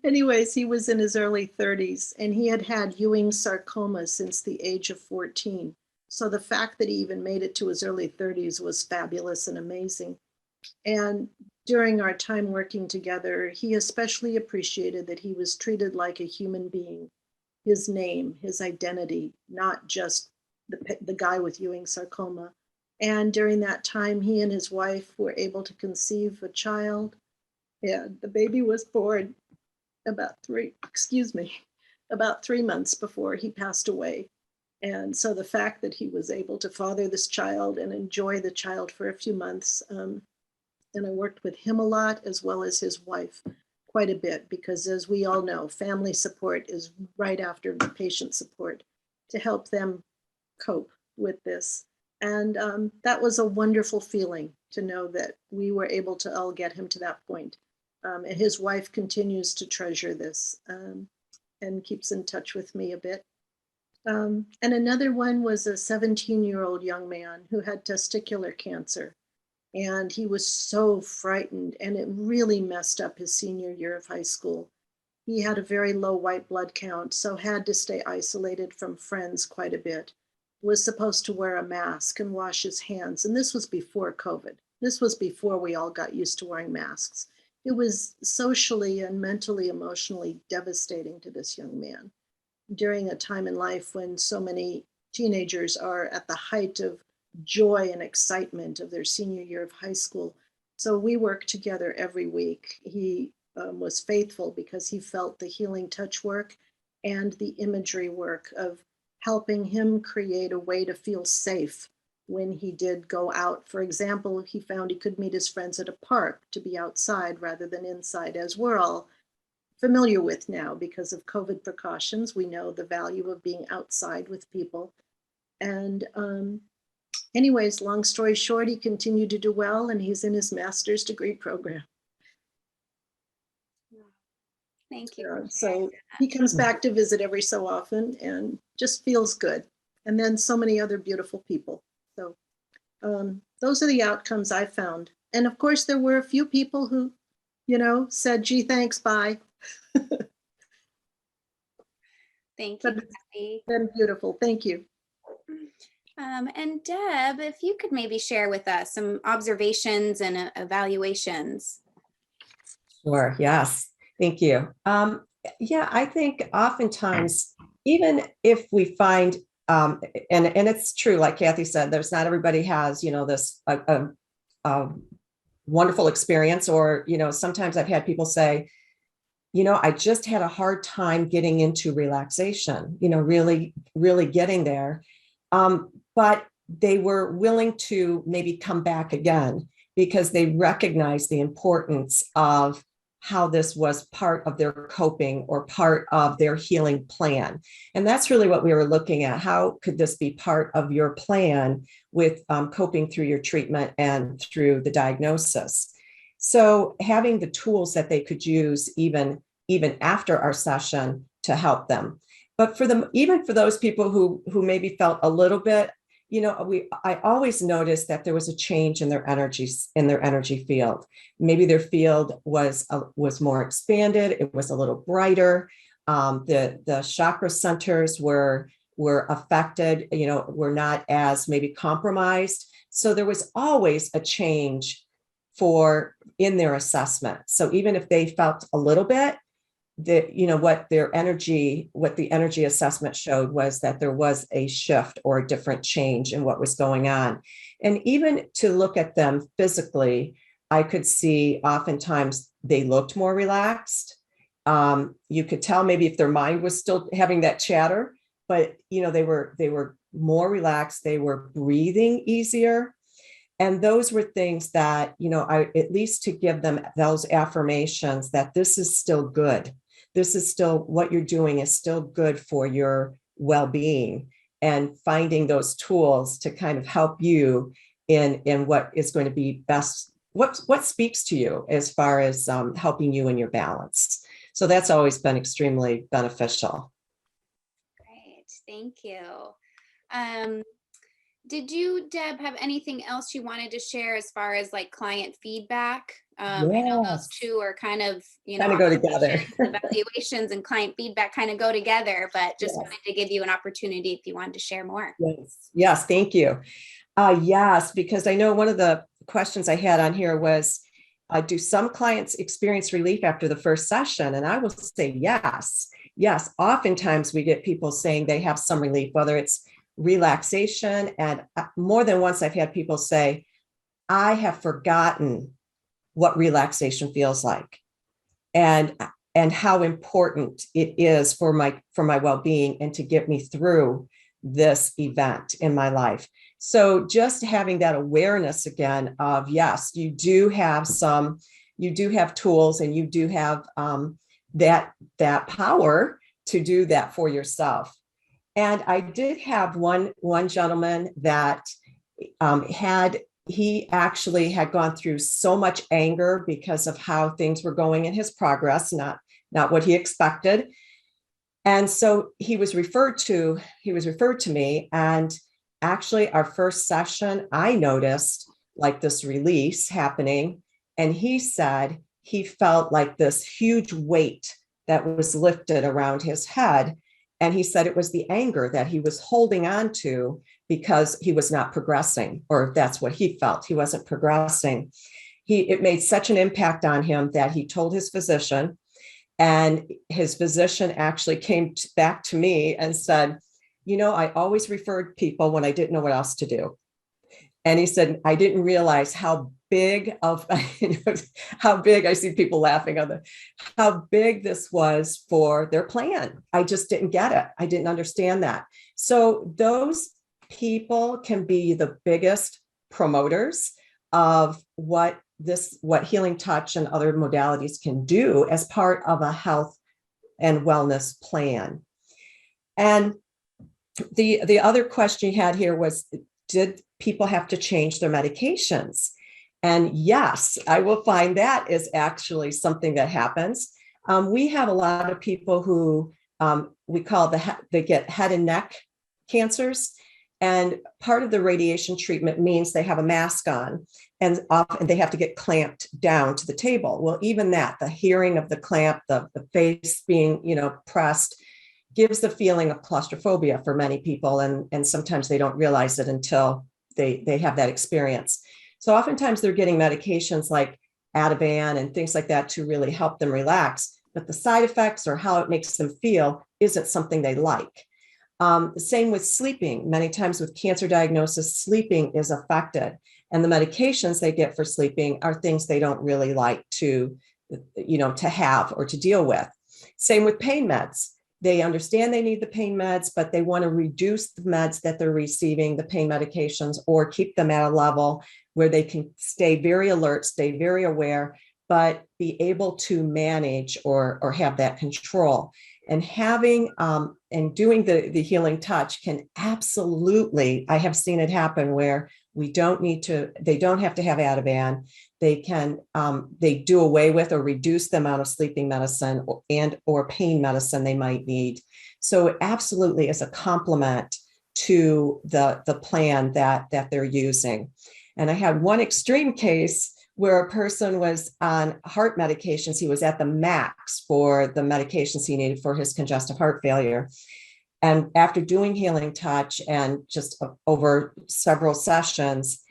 Anyways, he was in his early 30s, and he had had Ewing sarcoma since the age of 14. So the fact that he even made it to his early 30s was fabulous and amazing. And during our time working together, he especially appreciated that he was treated like a human being. His name, his identity, not just the guy with Ewing sarcoma. And during that time, he and his wife were able to conceive a child. And the baby was born about 3 months before he passed away. And so the fact that he was able to father this child and enjoy the child for a few months, and I worked with him a lot, as well as his wife, quite a bit, because as we all know, family support is right after the patient support to help them cope with this. And that was a wonderful feeling to know that we were able to all get him to that point. And his wife continues to treasure this and keeps in touch with me a bit. And another one was a 17-year-old young man who had testicular cancer. And he was so frightened, and it really messed up his senior year of high school. He had a very low white blood count, so had to stay isolated from friends quite a bit. Was supposed to wear a mask and wash his hands. And this was before COVID. This was before we all got used to wearing masks. It was socially and mentally, emotionally devastating to this young man during a time in life when so many teenagers are at the height of joy and excitement of their senior year of high school. So we worked together every week. He was faithful because he felt the healing touch work and the imagery work of helping him create a way to feel safe when he did go out. For example, he found he could meet his friends at a park to be outside rather than inside, as we're all familiar with now because of COVID precautions. We know the value of being outside with people. And anyways, long story short, he continued to do well, and he's in his master's degree program. Thank you. So he comes back to visit every so often and just feels good. And then so many other beautiful people. So those are the outcomes I found. And of course, there were a few people who, said, gee, thanks, bye. Thank you, Kathy. Been beautiful. Thank you. And Deb, if you could maybe share with us some observations and evaluations. Sure. Yes. Thank you. Yeah, I think oftentimes, even if we find, and it's true, like Kathy said, there's not everybody has, this wonderful experience, or, sometimes I've had people say, I just had a hard time getting into relaxation, really, really getting there. But they were willing to maybe come back again because they recognized the importance of how this was part of their coping or part of their healing plan. And that's really what we were looking at. How could this be part of your plan with coping through your treatment and through the diagnosis? So having the tools that they could use even after our session to help them. But even for those people who maybe felt a little bit, I always noticed that there was a change in their energy field. Maybe their field was more expanded. It was a little brighter. The chakra centers were affected, were not as maybe compromised. So there was always a change in their assessment. So even if they felt a little bit, what the energy assessment showed was that there was a shift or a different change in what was going on. And even to look at them physically, I could see oftentimes they looked more relaxed. You could tell maybe if their mind was still having that chatter, but they were more relaxed. They were breathing easier. And those were things that, at least to give them those affirmations that this is still good. This is still, what you're doing is still good for your well-being, and finding those tools to kind of help you in what is going to be best, what speaks to you as far as helping you in your balance. So that's always been extremely beneficial. Great, thank you. Did you, Deb, have anything else you wanted to share as far as like client feedback? I know those two are kind of, kind of go together. Evaluations and client feedback kind of go together, but just wanted to give you an opportunity if you wanted to share more. Yes, thank you. Yes, because I know one of the questions I had on here was, do some clients experience relief after the first session? And I will say yes. Yes, oftentimes we get people saying they have some relief, whether it's relaxation. And more than once I've had people say, I have forgotten what relaxation feels like, and how important it is for my well-being and to get me through this event in my life. So just having that awareness again of, yes, you do have tools, and you do have that power to do that for yourself. And I did have one gentleman that he actually had gone through so much anger because of how things were going in his progress, not what he expected. And so he was referred to me. And actually our first session, I noticed like this release happening. And he said he felt like this huge weight that was lifted around his head. And he said it was the anger that he was holding on to because he was not progressing, or that's what he felt. He wasn't progressing. It made such an impact on him that he told his physician, and his physician actually came back to me and said, I always referred people when I didn't know what else to do. And he said, I didn't realize how big I see people laughing on how big this was for their plan. I just didn't get it. I didn't understand that. So those people can be the biggest promoters of what healing touch and other modalities can do as part of a health and wellness plan. And the other question you had here was, did people have to change their medications? And yes, I will find that is actually something that happens. We have a lot of people who we call they get head and neck cancers. And part of the radiation treatment means they have a mask on, and often they have to get clamped down to the table. Well, even that, the hearing of the clamp, the face being, pressed, gives the feeling of claustrophobia for many people. And sometimes they don't realize it until they have that experience. So oftentimes they're getting medications like Ativan and things like that to really help them relax, but the side effects or how it makes them feel isn't something they like. The same with sleeping. Many times with cancer diagnosis, sleeping is affected, and the medications they get for sleeping are things they don't really like to have or to deal with. Same with pain meds. They understand they need the pain meds, but they want to reduce the meds that they're receiving, the pain medications, or keep them at a level where they can stay very alert, stay very aware, but be able to manage or have that control. And having and doing the healing touch can absolutely, I have seen it happen where they don't have to have Ativan. They do away with or reduce the amount of sleeping medicine or pain medicine they might need. So it absolutely is a complement to the plan that they're using. And I had one extreme case where a person was on heart medications. He was at the max for the medications he needed for his congestive heart failure. And after doing healing touch and just over several sessions,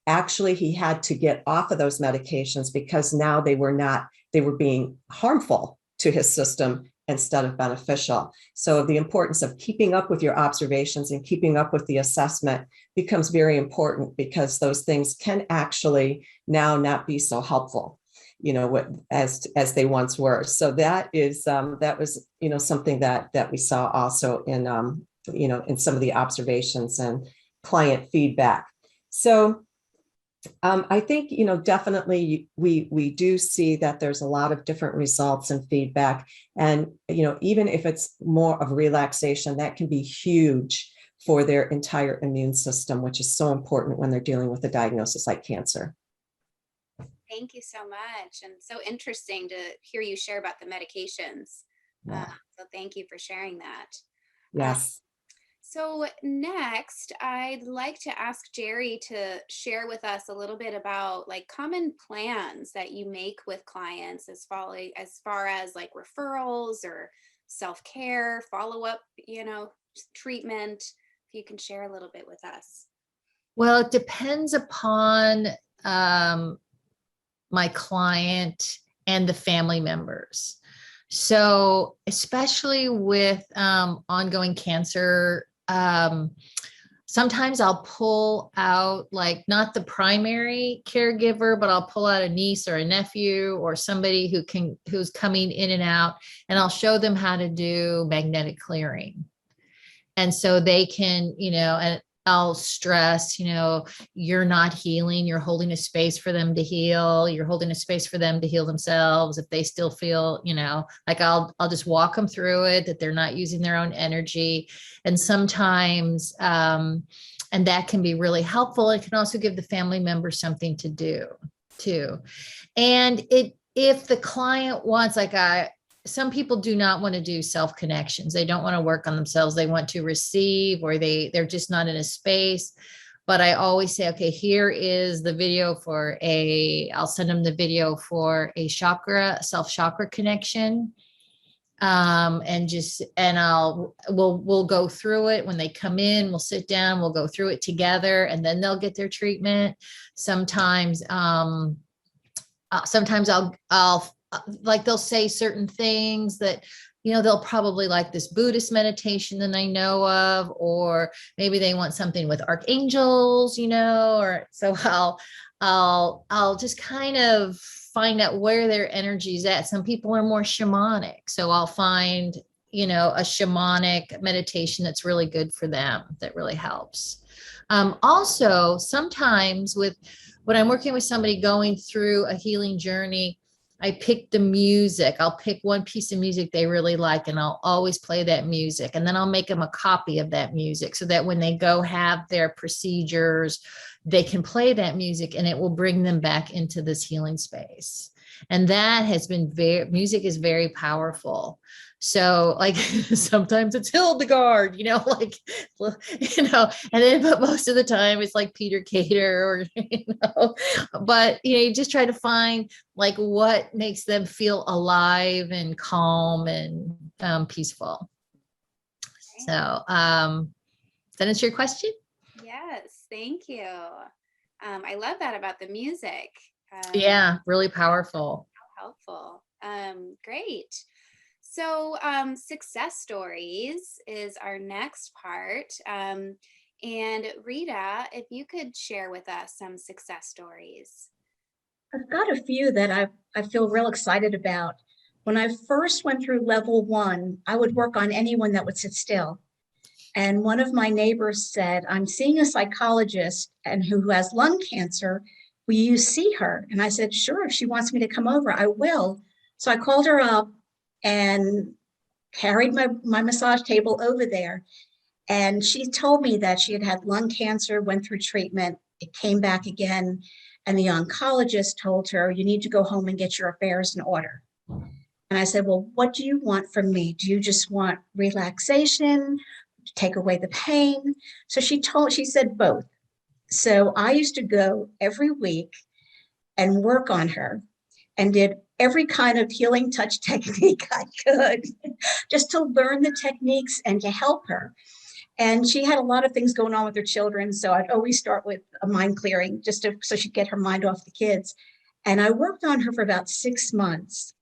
actually he had to get off of those medications because now they were being harmful to his system instead of beneficial. So the importance of keeping up with your observations and keeping up with the assessment becomes very important, because those things can actually now not be so helpful, as they once were. So that was something that we saw also in in some of the observations and client feedback. So I think, definitely we do see that there's a lot of different results and feedback. And, even if it's more of relaxation, that can be huge for their entire immune system, which is so important when they're dealing with a diagnosis like cancer. Thank you so much. And so interesting to hear you share about the medications. Yeah. So thank you for sharing that. Yes. So next, I'd like to ask Jeri to share with us a little bit about common plans that you make with clients as far as referrals or self-care, follow-up, treatment. If you can share a little bit with us. Well, it depends upon my client and the family members. So especially with ongoing cancer, sometimes I'll pull out not the primary caregiver, but I'll pull out a niece or a nephew or somebody who's coming in and out, and I'll show them how to do magnetic clearing. And so they can, and I'll stress, you're not healing, you're holding a space for them to heal. You're holding a space for them to heal themselves. If they still feel, I'll just walk them through it, that they're not using their own energy. And sometimes, and that can be really helpful. It can also give the family member something to do too. And if the client wants, some people do not want to do self-connections. They don't want to work on themselves. They want to receive, or they're just not in a space. But I always say, okay, here is the video I'll send them the video for a self-chakra connection. We'll go through it. When they come in, we'll sit down, we'll go through it together, and then they'll get their treatment. Sometimes I'll they'll say certain things that, they'll probably like this Buddhist meditation that I know of, or maybe they want something with archangels, or so I'll just kind of find out where their energy's at. Some people are more shamanic. So I'll find a shamanic meditation that's really good for them, that really helps. Also, sometimes when I'm working with somebody going through a healing journey, I pick the music. I'll pick one piece of music they really like, and I'll always play that music. And then I'll make them a copy of that music so that when they go have their procedures, they can play that music and it will bring them back into this healing space. And that has been music is very powerful. So like sometimes it's Hildegard, and then, but most of the time it's like Peter Cater or, but, you just try to find like what makes them feel alive and calm and peaceful. So, does that answer your question? Yes, thank you. I love that about the music. Yeah, really powerful. How helpful. Great. So success stories is our next part. And Rita, if you could share with us some success stories. I've got a few that I feel real excited about. When I first went through level 1, I would work on anyone that would sit still. And one of my neighbors said, I'm seeing a psychologist and who has lung cancer. Will you see her? And I said, sure, if she wants me to come over, I will. So I called her up and carried my massage table over there. And she told me that she had had lung cancer, went through treatment, it came back again. And the oncologist told her, you need to go home and get your affairs in order. And I said, well, what do you want from me? Do you just want relaxation, take away the pain? So she said both. So I used to go every week and work on her and did every kind of healing touch technique I could just to learn the techniques and to help her. And she had a lot of things going on with her children. So I'd always start with a mind clearing so she'd get her mind off the kids. And I worked on her for about 6 months.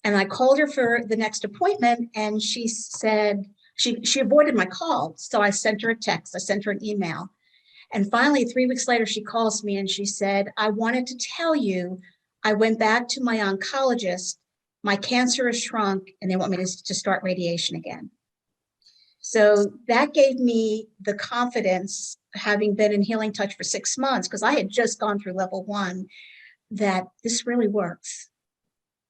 And I called her for the next appointment and she said, she avoided my call. So I sent her a text, I sent her an email. And finally, 3 weeks later, she calls me and she said, I wanted to tell you, I went back to my oncologist, my cancer has shrunk and they want me to start radiation again. So that gave me the confidence, having been in Healing Touch for 6 months, because I had just gone through level 1, that this really works.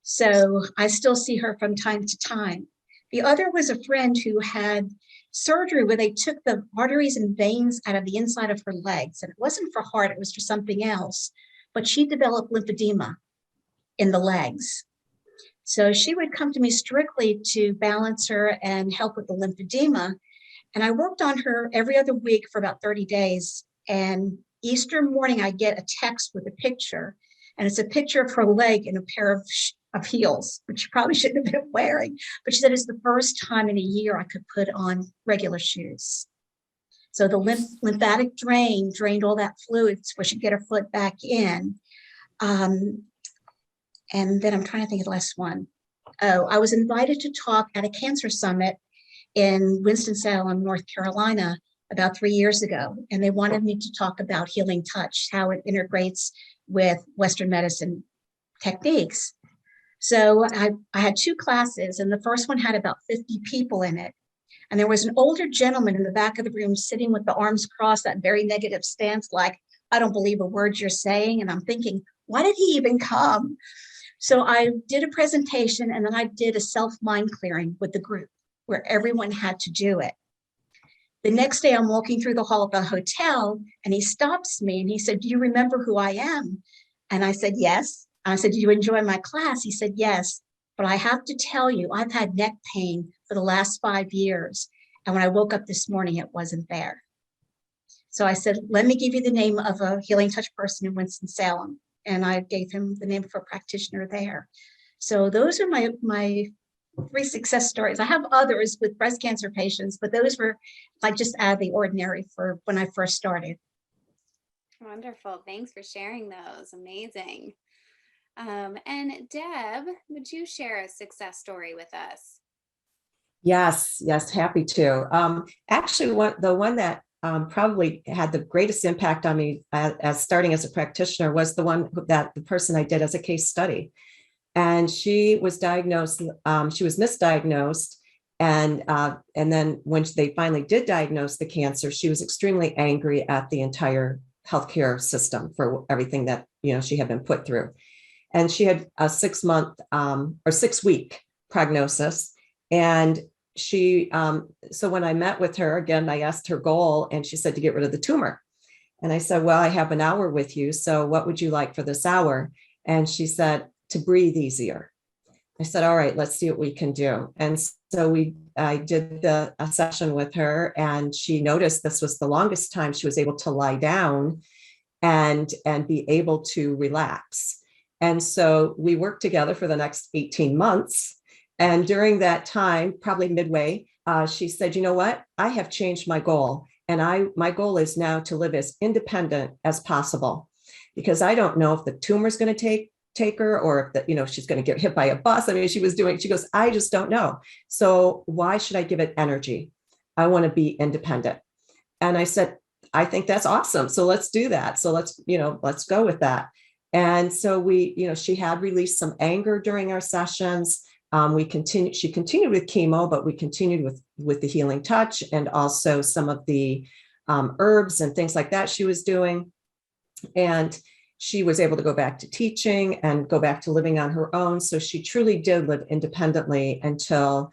So I still see her from time to time. The other was a friend who had surgery where they took the arteries and veins out of the inside of her legs. And it wasn't for heart, it was for something else. But she developed lymphedema in the legs. So she would come to me strictly to balance her and help with the lymphedema. And I worked on her every other week for about 30 days. And Easter morning, I get a text with a picture. And it's a picture of her leg in a pair of heels, which she probably shouldn't have been wearing. But she said it's the first time in a year I could put on regular shoes. So the lymphatic drained all that fluid so she could get her foot back in. And then I'm trying to think of the last one. Oh, I was invited to talk at a cancer summit in Winston-Salem, North Carolina, about 3 years ago. And they wanted me to talk about healing touch, how it integrates with Western medicine techniques. So I had 2 classes, and the first one had about 50 people in it. And there was an older gentleman in the back of the room sitting with the arms crossed, that very negative stance, like, I don't believe a word you're saying. And I'm thinking, why did he even come? So I did a presentation and then I did a self-mind clearing with the group where everyone had to do it. The next day I'm walking through the hall of the hotel and he stops me and he said, do you remember who I am? And I said, yes. I said, did you enjoy my class? He said, yes, but I have to tell you, I've had neck pain for the last 5 years. And when I woke up this morning, it wasn't there. So I said, let me give you the name of a healing touch person in Winston-Salem. And I gave him the name of a practitioner there. So those are my 3 success stories. I have others with breast cancer patients, but those were like just out of the ordinary for when I first started. Wonderful. Thanks for sharing those. Amazing. And Deb, would you share a success story with us? Yes, happy to. Actually, the one that probably had the greatest impact on me as starting as a practitioner was the person I did as a case study. And she was diagnosed, she was misdiagnosed And then when they finally did diagnose the cancer, she was extremely angry at the entire healthcare system for everything that, she had been put through. And she had a 6-month or 6-week prognosis. And so when I met with her again, I asked her goal, and she said to get rid of the tumor. And I said, well, I have an hour with you. So what would you like for this hour? And she said, to breathe easier. I said, all right, let's see what we can do. And so I did a session with her, and she noticed this was the longest time she was able to lie down and be able to relax. And so we worked together for the next 18 months. And during that time, probably midway, she said, you know what? I have changed my goal. And my goal is now to live as independent as possible, because I don't know if the tumor is going to take her, or if she's going to get hit by a bus. I mean, she goes, I just don't know. So why should I give it energy? I want to be independent. And I said, I think that's awesome. So let's do that. So let's go with that. And so she had released some anger during our sessions. She continued with chemo, but we continued with the healing touch, and also some of the herbs and things like that she was doing. And she was able to go back to teaching and go back to living on her own. So she truly did live independently until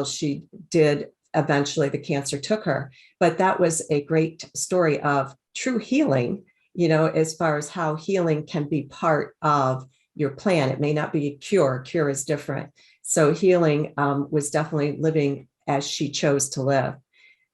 she did eventually, the cancer took her. But that was a great story of true healing, as far as how healing can be part of your plan. It may not be a cure. Cure is different. So healing was definitely living as she chose to live.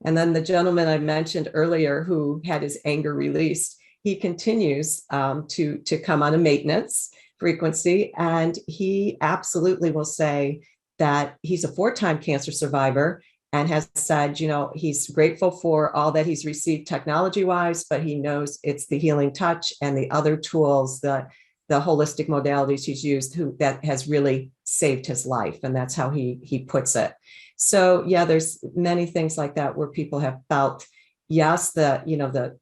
And then the gentleman I mentioned earlier who had his anger released, he continues to come on a maintenance frequency. And he absolutely will say that he's a 4-time cancer survivor, and has said, he's grateful for all that he's received technology-wise, but he knows it's the healing touch and the other tools, the holistic modalities he's used, that has really saved his life. And that's how he puts it. So yeah, there's many things like that where people have felt, yes, the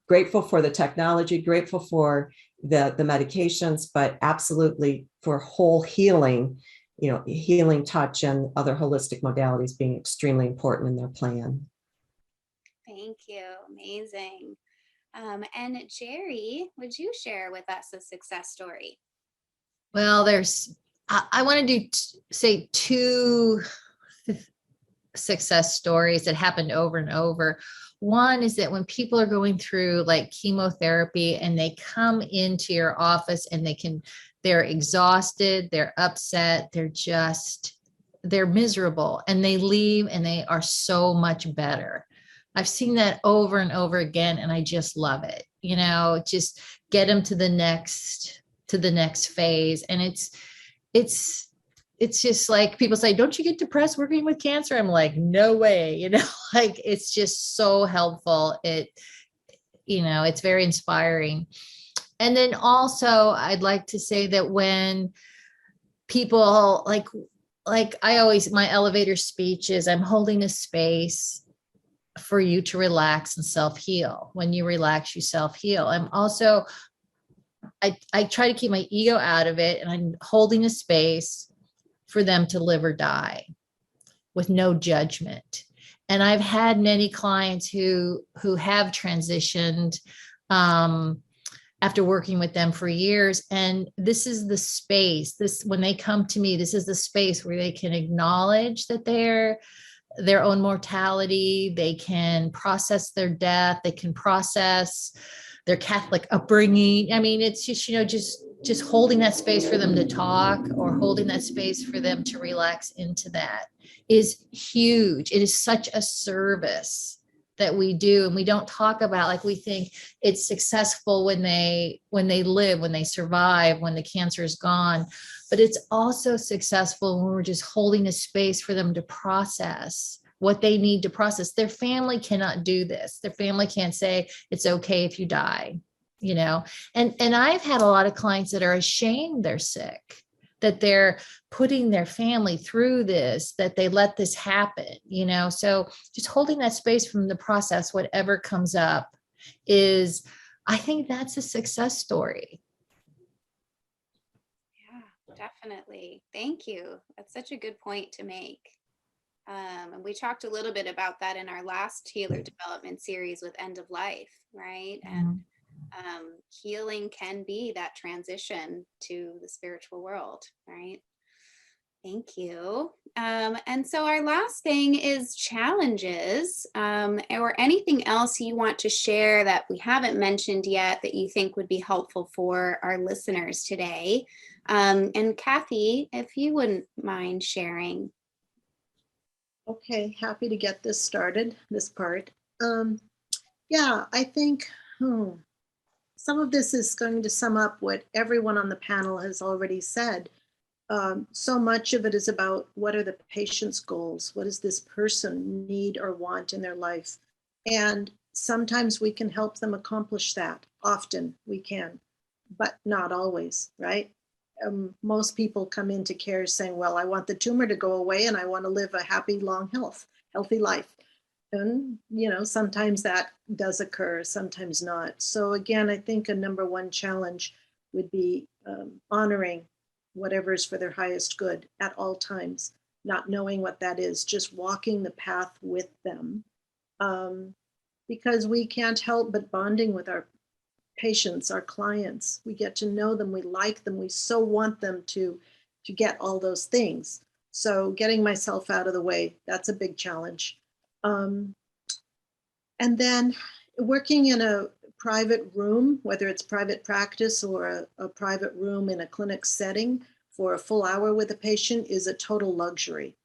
grateful for the technology, grateful for the medications, but absolutely for whole healing, healing touch and other holistic modalities being extremely important in their plan. Thank you. Amazing. And Jeri, would you share with us a success story? Well, I want to say 2 success stories that happened over and over. One is that when people are going through like chemotherapy and they come into your office and they're exhausted, they're upset, they're miserable, and they leave and they are so much better. I've seen that over and over again, and I just love it. Just get them to the next phase. And it's just like people say, don't you get depressed working with cancer? I'm like, no way, like it's just so helpful. It's very inspiring. And then also I'd like to say that when people like my elevator speech is, I'm holding a space for you to relax and self-heal. When you relax, you self-heal. I'm also, I try to keep my ego out of it, and I'm holding a space for them to live or die with no judgment. And I've had many clients who have transitioned after working with them for years. And this is the space, when they come to me, this is the space where they can acknowledge that their own mortality, they can process their death, they can process their Catholic upbringing. I mean, it's just, just holding that space for them to talk, or holding that space for them to relax into that is huge. It is such a service that we do. And we don't talk about, like, we think it's successful when they live, when they survive, when the cancer is gone, but it's also successful when we're just holding a space for them to process what they need to process. Their family cannot do this. Their family can't say it's okay if you die, and I've had a lot of clients that are ashamed they're sick, that they're putting their family through this, that they let this happen, so just holding that space from the process, whatever comes up, I think that's a success story. Yeah, definitely. Thank you. That's such a good point to make. And we talked a little bit about that in our last Healer Development Series with End of Life, right? And healing can be that transition to the spiritual world, right? Thank you. And so our last thing is challenges, or anything else you want to share that we haven't mentioned yet that you think would be helpful for our listeners today. And Kathy, if you wouldn't mind sharing. Okay, happy to get this started, this part. Yeah, I think some of this is going to sum up what everyone on the panel has already said. So much of it is about what are the patient's goals? What does this person need or want in their life? And sometimes we can help them accomplish that. Often we can, but not always, right? Most people come into care saying, well, I want the tumor to go away and I want to live a happy, long, healthy life. And, sometimes that does occur, sometimes not. So again, I think a number one challenge would be honoring whatever is for their highest good at all times, not knowing what that is, just walking the path with them. Because we can't help but bonding with our patients, our clients. We get to know them, we like them, we so want them to get all those things. So getting myself out of the way, that's a big challenge. And then working in a private room, whether it's private practice or a private room in a clinic setting for a full hour with a patient is a total luxury.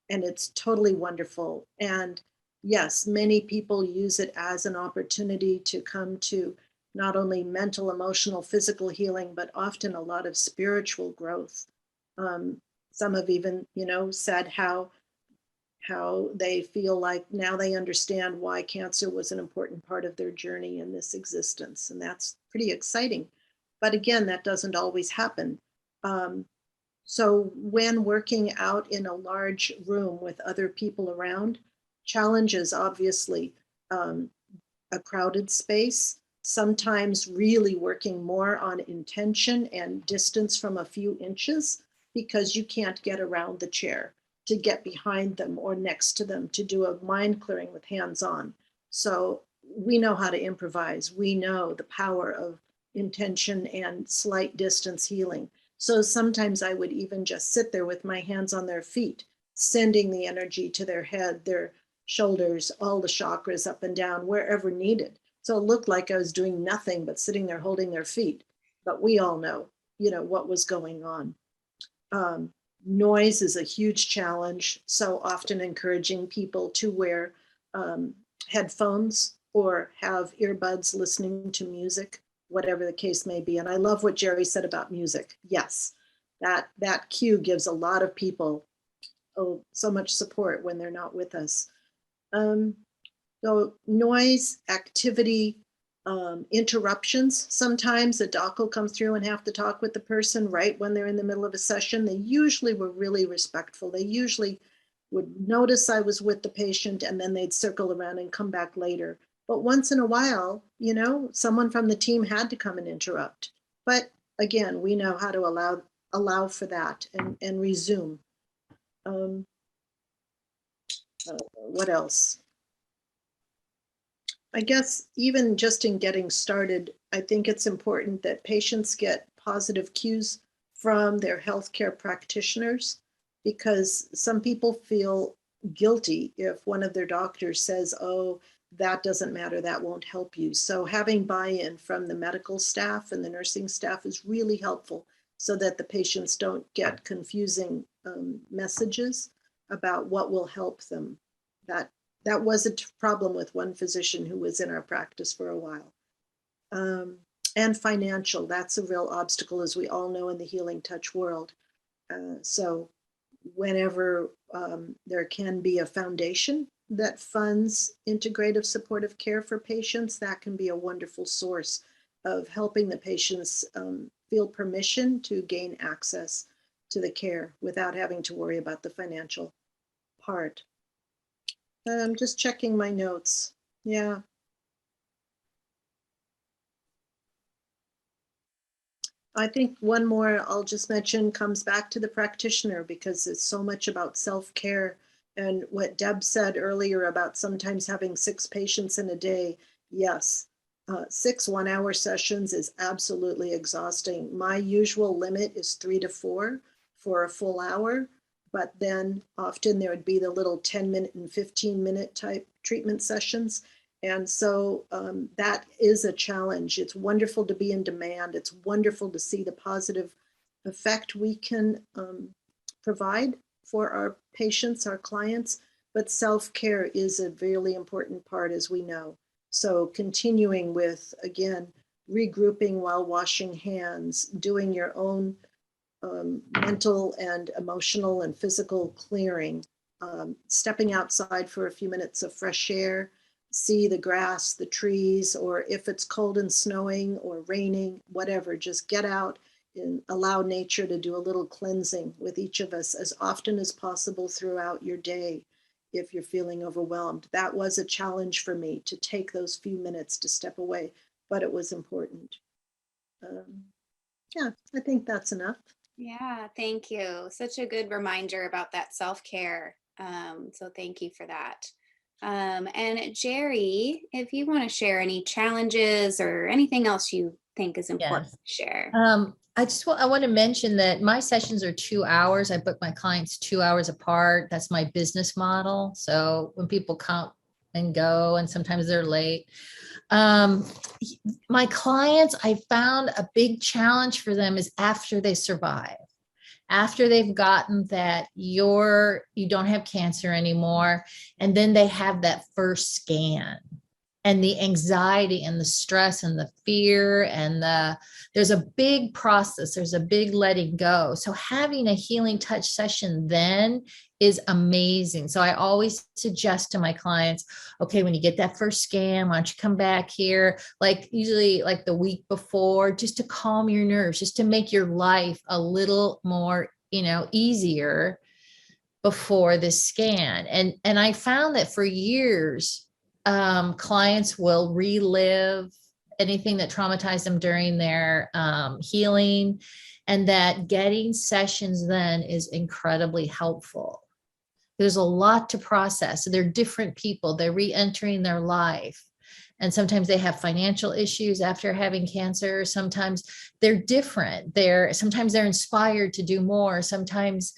And it's totally wonderful. And yes, many people use it as an opportunity to come to not only mental, emotional, physical healing, but often a lot of spiritual growth. Some have even, said how they feel like now they understand why cancer was an important part of their journey in this existence. And that's pretty exciting. But again, that doesn't always happen. So when working out in a large room with other people around, challenges, obviously, a crowded space, sometimes really working more on intention and distance from a few inches because you can't get around the chair to get behind them or next to them to do a mind clearing with hands on. So we know how to improvise. We know the power of intention and slight distance healing. So sometimes I would even just sit there with my hands on their feet, sending the energy to their head, their shoulders, all the chakras up and down, wherever needed. So it looked like I was doing nothing but sitting there holding their feet. But we all know, what was going on. Noise is a huge challenge. So often encouraging people to wear headphones or have earbuds listening to music, whatever the case may be. And I love what Jeri said about music. Yes, that cue gives a lot of people so much support when they're not with us. So noise, activity, interruptions. Sometimes a doc will come through and have to talk with the person right when they're in the middle of a session. They usually were really respectful. They usually would notice I was with the patient and then they'd circle around and come back later. But once in a while, someone from the team had to come and interrupt. But again, we know how to allow for that and resume. What else? I guess even just in getting started, I think it's important that patients get positive cues from their healthcare practitioners, because some people feel guilty if one of their doctors says, oh, that doesn't matter, that won't help you. So having buy-in from the medical staff and the nursing staff is really helpful so that the patients don't get confusing messages about what will help them. That was a problem with one physician who was in our practice for a while. And financial, that's a real obstacle, as we all know, in the healing touch world. So whenever there can be a foundation that funds integrative supportive care for patients, that can be a wonderful source of helping the patients feel permission to gain access to the care without having to worry about the financial part. I'm just checking my notes. Yeah. I think one more I'll just mention comes back to the practitioner, because it's so much about self-care. And what Deb said earlier about sometimes having 6 patients in a day, yes, 6 one-hour sessions is absolutely exhausting. My usual limit is 3 to 4 for a full hour, but then often there would be the little 10-minute and 15-minute type treatment sessions. And so that is a challenge. It's wonderful to be in demand. It's wonderful to see the positive effect we can provide for our patients, our clients, but self-care is a really important part, as we know. So continuing with, again, regrouping while washing hands, doing your own mental and emotional and physical clearing, stepping outside for a few minutes of fresh air, see the grass, the trees, or if it's cold and snowing or raining, whatever, just get out and allow nature to do a little cleansing with each of us as often as possible throughout your day if you're feeling overwhelmed. That was a challenge for me, to take those few minutes to step away, but it was important. Yeah, I think that's enough. Yeah, thank you. Such a good reminder about that self-care. So thank you for that. And Jeri, if you want to share any challenges or anything else you think is important to share. I want to mention that my sessions are 2 hours. I book my clients 2 hours apart. That's my business model. So when people come and go, and sometimes they're late, my clients, I found a big challenge for them is after they survive, after they've gotten that you don't have cancer anymore, and then they have that first scan, and the anxiety and the stress and the fear and there's a big process, there's a big letting go. So having a healing touch session then is amazing. So I always suggest to my clients, okay, when you get that first scan, why don't you come back here, like usually like the week before, just to calm your nerves, just to make your life a little more, easier before this scan. And I found that for years, clients will relive anything that traumatized them during their healing, and that getting sessions then is incredibly helpful. There's a lot to process. So they're different people. They're re-entering their life. And sometimes they have financial issues after having cancer. Sometimes they're different. Sometimes they're inspired to do more. Sometimes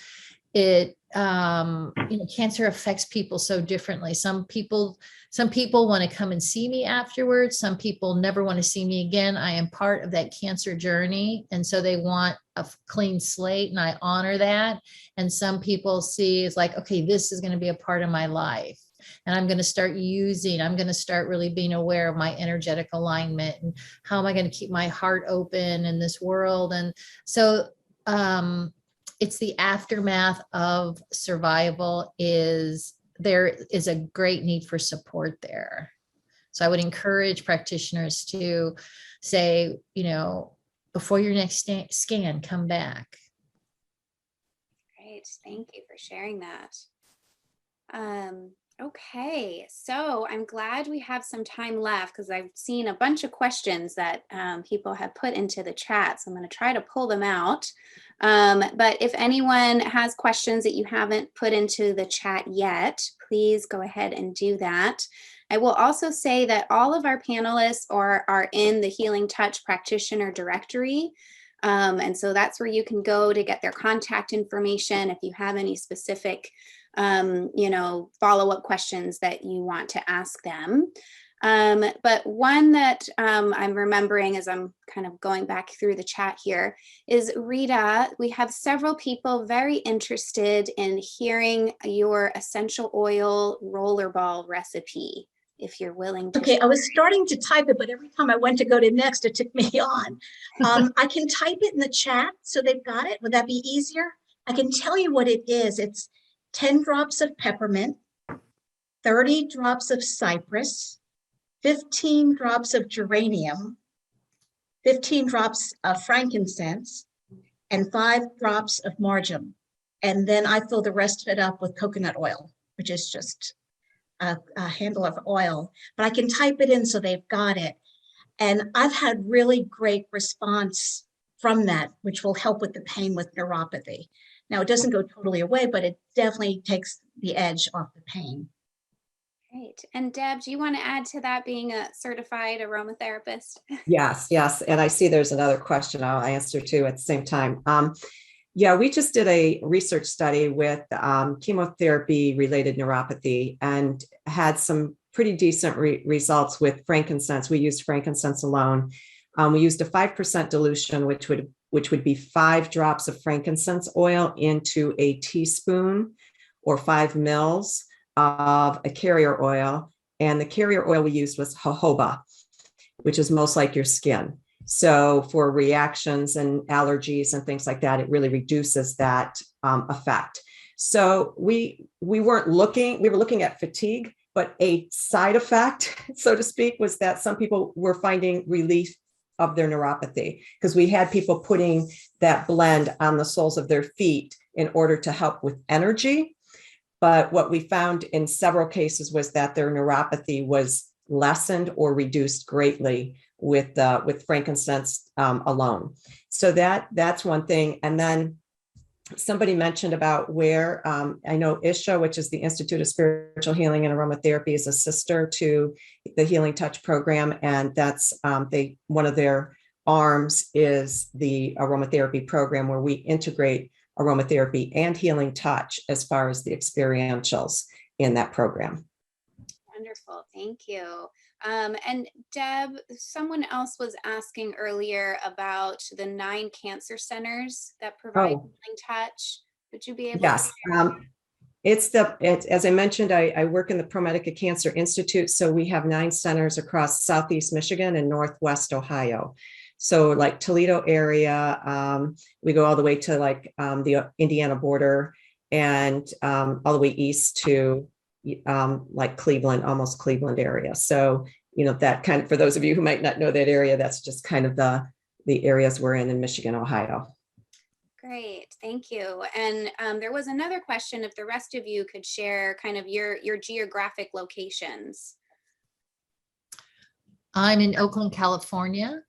cancer affects people so differently. Some people want to come and see me afterwards. Some people never want to see me again. I am part of that cancer journey. And so they want a clean slate, and I honor that. And some people see it's like, okay, this is going to be a part of my life. And I'm going to start really being aware of my energetic alignment, and how am I going to keep my heart open in this world. And so, it's the aftermath of survival there is a great need for support there. So I would encourage practitioners to say, before your next scan, come back. Great. Thank you for sharing that. Okay, so I'm glad we have some time left, because I've seen a bunch of questions that people have put into the chat. So I'm going to try to pull them out. But if anyone has questions that you haven't put into the chat yet, please go ahead and do that. I will also say that all of our panelists are in the Healing Touch Practitioner Directory. And so that's where you can go to get their contact information if you have any specific follow-up questions that you want to ask them. But one that I'm remembering as I'm kind of going back through the chat here is, Rita, we have several people very interested in hearing your essential oil rollerball recipe, if you're willing to. Okay, I was starting to type it, but every time I went to go to next, it took me on. I can type it in the chat so they've got it. Would that be easier? I can tell you what it is. It's 10 drops of peppermint, 30 drops of cypress, 15 drops of geranium, 15 drops of frankincense, and 5 drops of marjoram. And then I fill the rest of it up with coconut oil, which is just a handle of oil. But I can type it in so they've got it. And I've had really great response from that, which will help with the pain with neuropathy. Now, it doesn't go totally away, but it definitely takes the edge off the pain. Great. And Deb, do you want to add to that, being a certified aromatherapist? Yes. And I see there's another question I'll answer too at the same time. Yeah, we just did a research study with chemotherapy related neuropathy and had some pretty decent results with frankincense. We used frankincense alone. We used a 5% dilution, which would be 5 drops of frankincense oil into a teaspoon or 5 mils of a carrier oil. And the carrier oil we used was jojoba, which is most like your skin. So for reactions and allergies and things like that, it really reduces that effect. So we were looking at fatigue, but a side effect, so to speak, was that some people were finding relief of their neuropathy because we had people putting that blend on the soles of their feet in order to help with energy. But what we found in several cases was that their neuropathy was lessened or reduced greatly with frankincense alone. So that's one thing. And then somebody mentioned about where I know ISHA, which is the Institute of Spiritual Healing and Aromatherapy, is a sister to the Healing Touch program, and that's one of their arms is the aromatherapy program, where we integrate aromatherapy and healing touch as far as the experientials in that program. Wonderful, thank you. And Deb, someone else was asking earlier about the 9 cancer centers that provide healing touch. Would you be able Yes. to? It's as I mentioned, I work in the ProMedica Cancer Institute. So we have 9 centers across Southeast Michigan and Northwest Ohio. So like Toledo area, we go all the way to like the Indiana border and all the way east to like Cleveland, almost Cleveland area. So, that kind of, for those of you who might not know that area, that's just kind of the areas we're in Michigan, Ohio. Great, thank you. And there was another question, if the rest of you could share kind of your geographic locations. I'm in Oakland, California.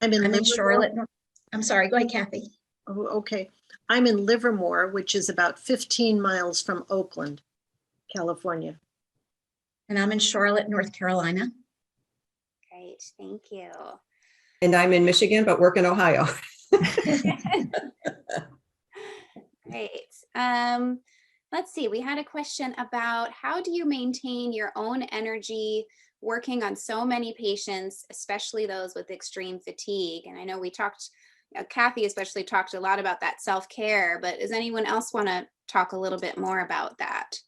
I'm in Charlotte. I'm sorry, go ahead, Kathy. Oh, okay. I'm in Livermore, which is about 15 miles from Oakland, California. And I'm in Charlotte, North Carolina. Great, thank you. And I'm in Michigan, but work in Ohio. Great. Let's see, we had a question about how do you maintain your own energy working on so many patients, especially those with extreme fatigue? And I know we talked, Kathy especially talked a lot about that self-care, but does anyone else want to talk a little bit more about that?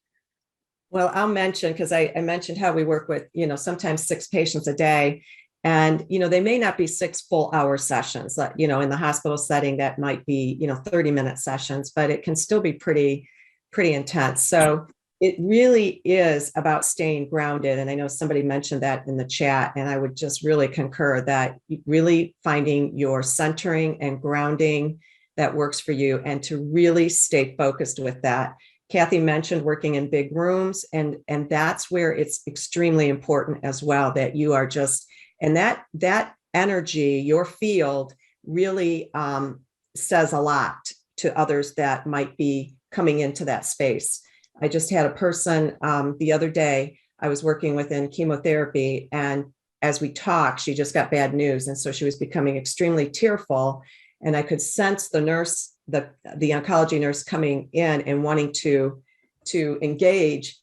Well, I'll mention, because I mentioned how we work with, sometimes 6 patients a day. And, they may not be 6 full-hour sessions, in the hospital setting that might be, 30-minute sessions, but it can still be pretty intense. So it really is about staying grounded. And I know somebody mentioned that in the chat, and I would just really concur that really finding your centering and grounding that works for you and to really stay focused with that. Kathy mentioned working in big rooms, and that's where it's extremely important as well, that you are just, and that energy, your field really says a lot to others that might be coming into that space. I just had a person the other day I was working with in chemotherapy, and as we talked, she just got bad news. And so she was becoming extremely tearful, and I could sense the nurse, the oncology nurse coming in and wanting to engage,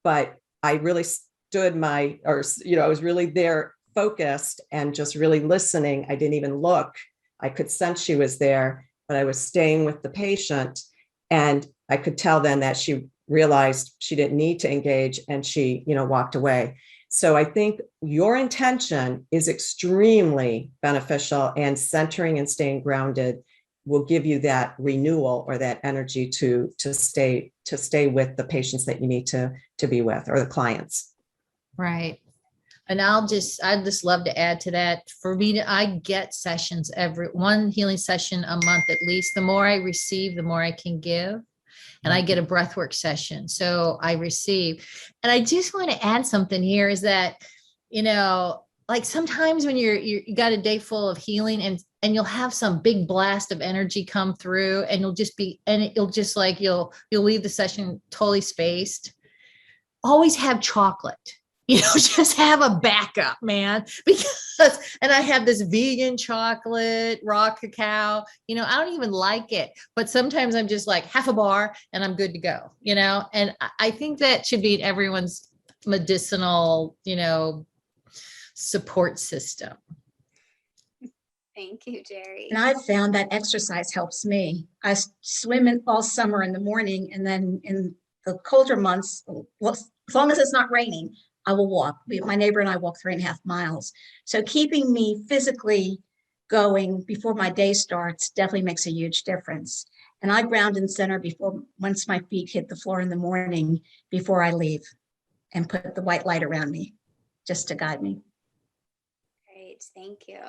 but I really I was really there focused and just really listening. I didn't even look. I could sense she was there, but I was staying with the patient, and I could tell then that she realized she didn't need to engage, and she, walked away. So I think your intention is extremely beneficial, and centering and staying grounded will give you that renewal or that energy to stay with the patients that you need to be with, or the clients. Right. And I'd just love to add to that. For me, I get sessions, one healing session a month at least. The more I receive, the more I can give. And I get a breathwork session. So I receive. And I just want to add something here is that, like sometimes when you got a day full of healing, and and you'll have some big blast of energy come through, and you'll just be, and it'll just like, you'll leave the session totally spaced. Always have chocolate, just have a backup, man, because, and I have this vegan chocolate, raw cacao, I don't even like it, but sometimes I'm just like half a bar and I'm good to go, and I think that should be everyone's medicinal, support system. Thank you, Jeri. And I've found that exercise helps me. I swim all summer in the morning, and then in the colder months, well, as long as it's not raining, I will walk. My neighbor and I walk 3.5 miles. So keeping me physically going before my day starts definitely makes a huge difference. And I ground and center once my feet hit the floor in the morning before I leave, and put the white light around me just to guide me. Great, thank you.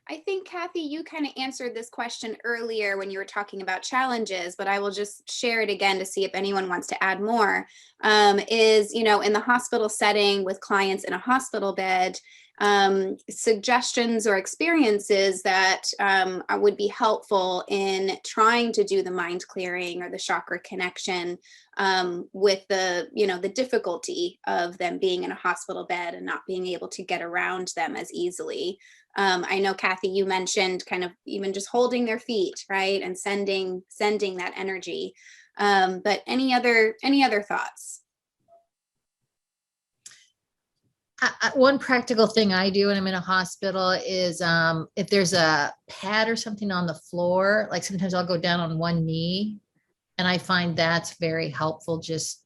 I think, Kathy, you kind of answered this question earlier when you were talking about challenges, but I will just share it again to see if anyone wants to add more, is, in the hospital setting with clients in a hospital bed, suggestions or experiences that would be helpful in trying to do the mind clearing or the chakra connection with the difficulty of them being in a hospital bed and not being able to get around them as easily. I know, Kathy, you mentioned kind of even just holding their feet, right, and sending that energy. But any other thoughts? One practical thing I do when I'm in a hospital is if there's a pad or something on the floor, like sometimes I'll go down on one knee, and I find that's very helpful, just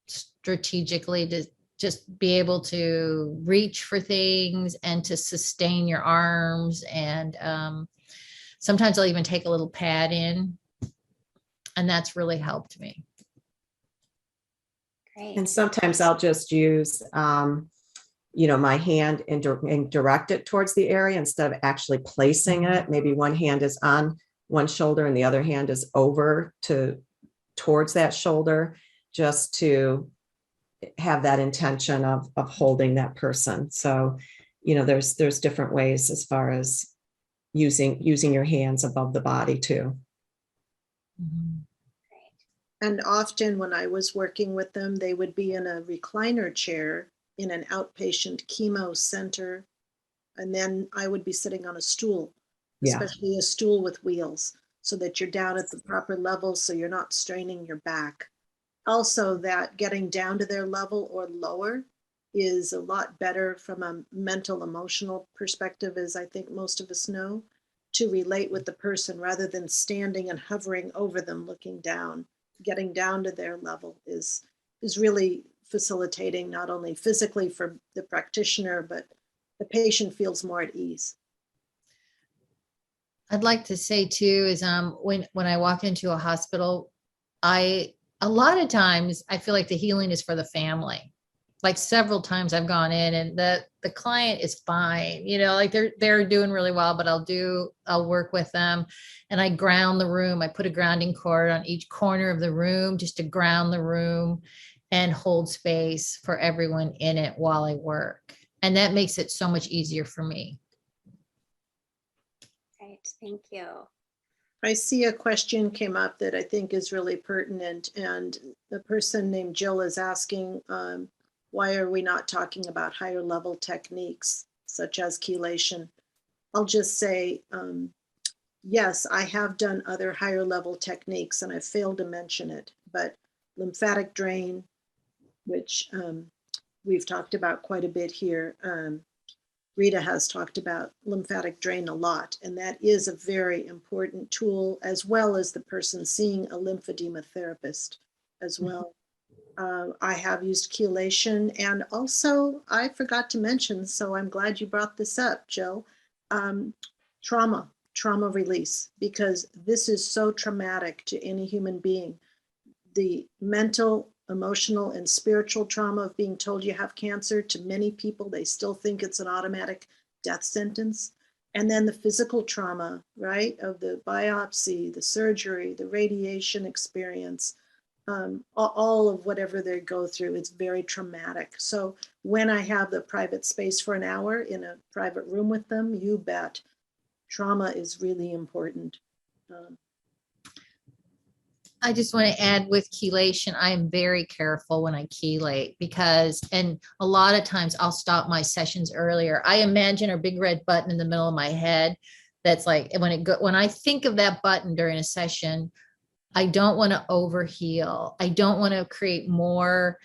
strategically, to just be able to reach for things and to sustain your arms. And sometimes I'll even take a little pad in, and that's really helped me. Great. And sometimes I'll just use, my hand and direct it towards the area instead of actually placing it. Maybe one hand is on one shoulder and the other hand is over towards that shoulder, just to have that intention of holding that person. So, there's different ways as far as using your hands above the body too. Mm-hmm. And often when I was working with them, they would be in a recliner chair in an outpatient chemo center. And then I would be sitting on a stool, especially a stool with wheels, so that you're down at the proper level, so you're not straining your back. Also, that getting down to their level or lower is a lot better from a mental, emotional perspective, as I think most of us know, to relate with the person rather than standing and hovering over them, looking down. Getting down to their level is really facilitating, not only physically for the practitioner, but the patient feels more at ease. I'd like to say too is when I walk into a hospital, a lot of times I feel like the healing is for the family. Like several times I've gone in and the client is fine, like they're doing really well, but I'll work with them and I ground the room. I put a grounding cord on each corner of the room just to ground the room and hold space for everyone in it while I work. And that makes it so much easier for me. Right, thank you. I see a question came up that I think is really pertinent, and the person named Jill is asking, why are we not talking about higher level techniques such as chelation? I'll just say, yes, I have done other higher level techniques and I failed to mention it, but lymphatic drain, which we've talked about quite a bit here. Rita has talked about lymphatic drain a lot, and that is a very important tool, as well as the person seeing a lymphedema therapist as well. I have used chelation, and also I forgot to mention, so I'm glad you brought this up, Jill, trauma release, because this is so traumatic to any human being. The mental, emotional, and spiritual trauma of being told you have cancer, to many people, they still think it's an automatic death sentence. And then the physical trauma, right, of the biopsy, the surgery, the radiation experience, all of whatever they go through. It's very traumatic. So when I have the private space for an hour in a private room with them, you bet, trauma is really important. I just want to add with chelation, I am very careful when I chelate because, and a lot of times I'll stop my sessions earlier. I imagine a big red button in the middle of my head. That's like when I think of that button during a session, I don't want to overheal. I don't want to create more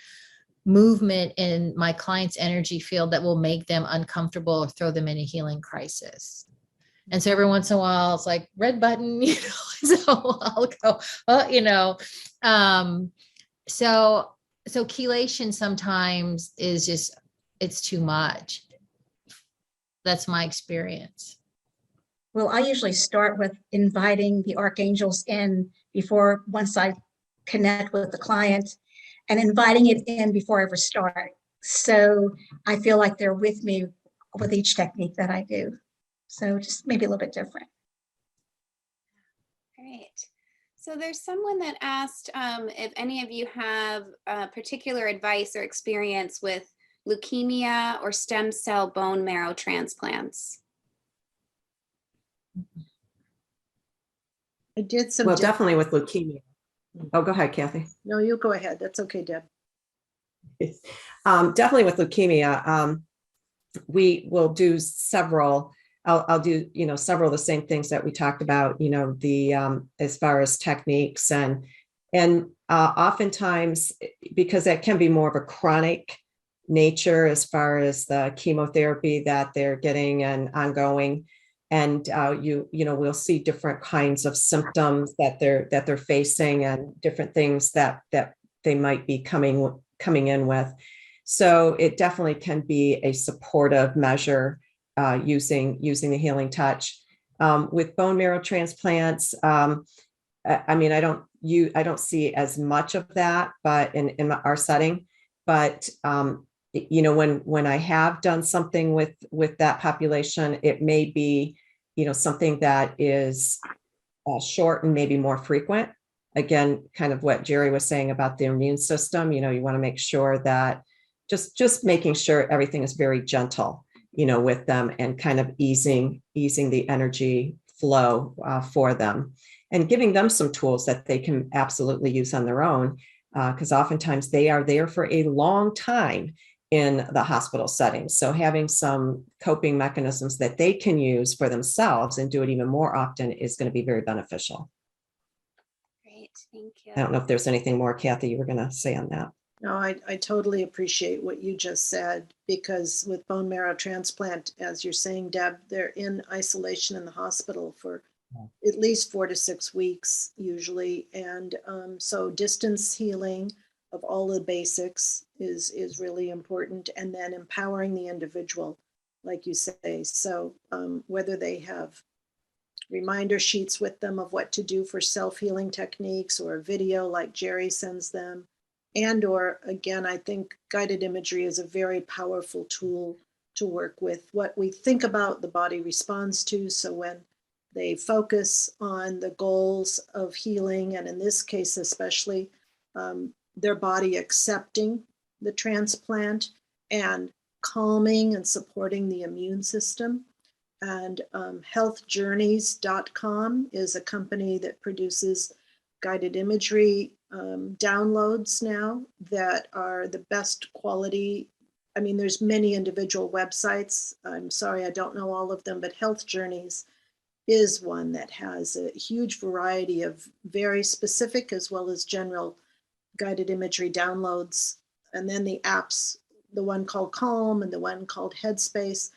movement in my client's energy field that will make them uncomfortable or throw them in a healing crisis. And so every once in a while, it's like red button, so I'll go, well, so chelation sometimes is just, it's too much. That's my experience. Well, I usually start with inviting the archangels in once I connect with the client, and inviting it in before I ever start. So I feel like they're with me with each technique that I do. So just maybe a little bit different. Great. So there's someone that asked if any of you have particular advice or experience with leukemia or stem cell bone marrow transplants. I did some. Well, definitely with leukemia. Oh, go ahead, Kathy. No, you go ahead. That's okay, Deb. Definitely with leukemia, we will do several. I'll do, several of the same things that we talked about, the as far as techniques and oftentimes, because that can be more of a chronic nature as far as the chemotherapy that they're getting and ongoing. And we'll see different kinds of symptoms that they're facing and different things that they might be coming in with. So it definitely can be a supportive measure using the healing touch. With bone marrow transplants, I don't see as much of that, but in our setting, but when I have done something with that population, it may be, something that is short and maybe more frequent. Again, kind of what Jeri was saying about the immune system, you want to make sure that just making sure everything is very gentle, with them and kind of easing the energy flow for them and giving them some tools that they can absolutely use on their own. Because oftentimes they are there for a long time in the hospital setting. So having some coping mechanisms that they can use for themselves and do it even more often is going to be very beneficial. Great, thank you. I don't know if there's anything more, Kathy, you were going to say on that. No, I totally appreciate what you just said, because with bone marrow transplant, as you're saying, Deb, they're in isolation in the hospital for at least 4 to 6 weeks usually. And so distance healing of all the basics is really important. And then empowering the individual, like you say. So whether they have reminder sheets with them of what to do for self-healing techniques, or a video like Jeri sends them, or again, I think guided imagery is a very powerful tool to work with. What we think about, the body responds to. So when they focus on the goals of healing, and in this case especially, their body accepting the transplant and calming and supporting the immune system. And healthjourneys.com is a company that produces guided imagery downloads now that are the best quality. I mean, there's many individual websites. I'm sorry, I don't know all of them, but Health Journeys is one that has a huge variety of very specific as well as general guided imagery downloads. And then the apps, the one called Calm and the one called Headspace,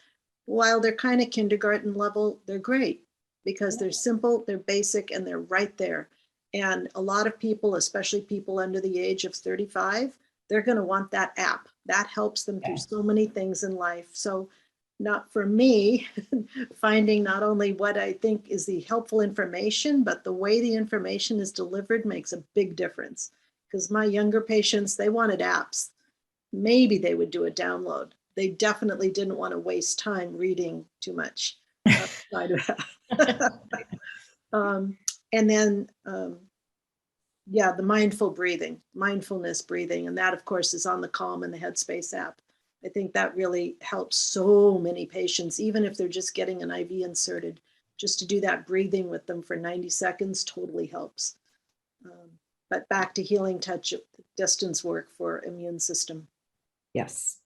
while they're kind of kindergarten level, they're great because they're simple, they're basic, and they're right there. And a lot of people, especially people under the age of 35, they're going to want that app. That helps them through so many things in life. So not for me, finding not only what I think is the helpful information, but the way the information is delivered makes a big difference. Because my younger patients, they wanted apps. Maybe they would do a download. They definitely didn't want to waste time reading too much outside of that. And then yeah, the mindfulness breathing. And that, of course, is on the Calm and the Headspace app. I think that really helps so many patients, even if they're just getting an IV inserted, just to do that breathing with them for 90 seconds totally helps. But back to healing touch, distance work for immune system. Yes.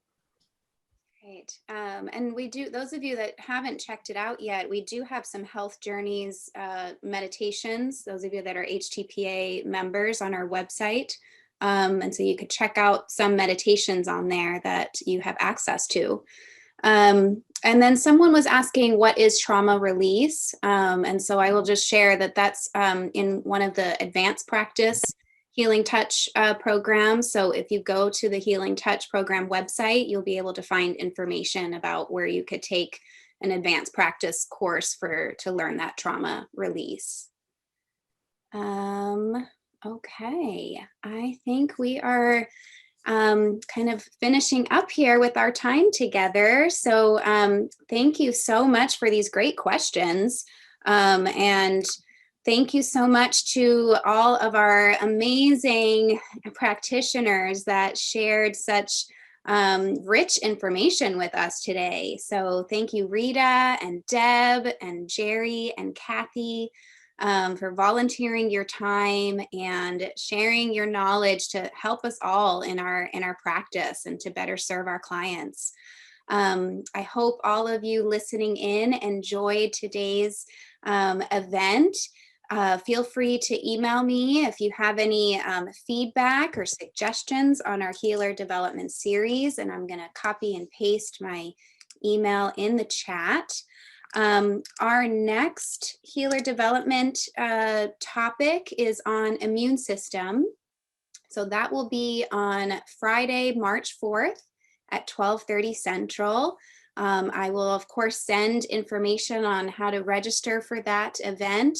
Great. And we do, those of you that haven't checked it out yet, we do have some Health Journeys meditations, those of you that are HTPA members on our website. And so you could check out some meditations on there that you have access to. And then someone was asking, what is trauma release? And so I will just share that that's in one of the advanced practice Healing Touch program. So if you go to the Healing Touch program website, you'll be able to find information about where you could take an advanced practice course to learn that trauma release. Okay, I think we are kind of finishing up here with our time together. So thank you so much for these great questions. And thank you so much to all of our amazing practitioners that shared such rich information with us today. So thank you, Rita and Deb and Jeri and Kathy, for volunteering your time and sharing your knowledge to help us all in our practice and to better serve our clients. I hope all of you listening in enjoyed today's event. Feel free to email me if you have any feedback or suggestions on our Healer Development Series, and I'm going to copy and paste my email in the chat. Our next Healer Development topic is on immune system. So that will be on Friday, March 4th at 12:30 Central. I will, of course, send information on how to register for that event,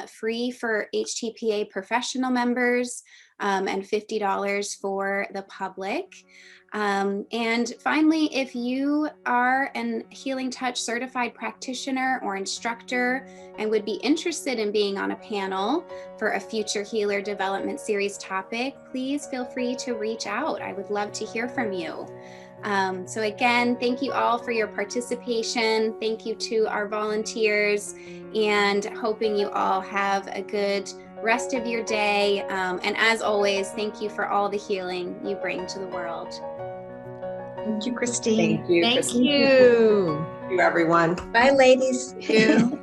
free for HTPA professional members, and $50 for the public. And finally, if you are an Healing Touch certified practitioner or instructor and would be interested in being on a panel for a future Healer Development Series topic, please feel free to reach out. I would love to hear from you. So again, thank you all for your participation. Thank you to our volunteers, and hoping you all have a good rest of your day. And as always, thank you for all the healing you bring to the world. Thank you, Christine. Thank you. Thank Christine. you. Thank you, everyone. Bye, ladies. Thank you.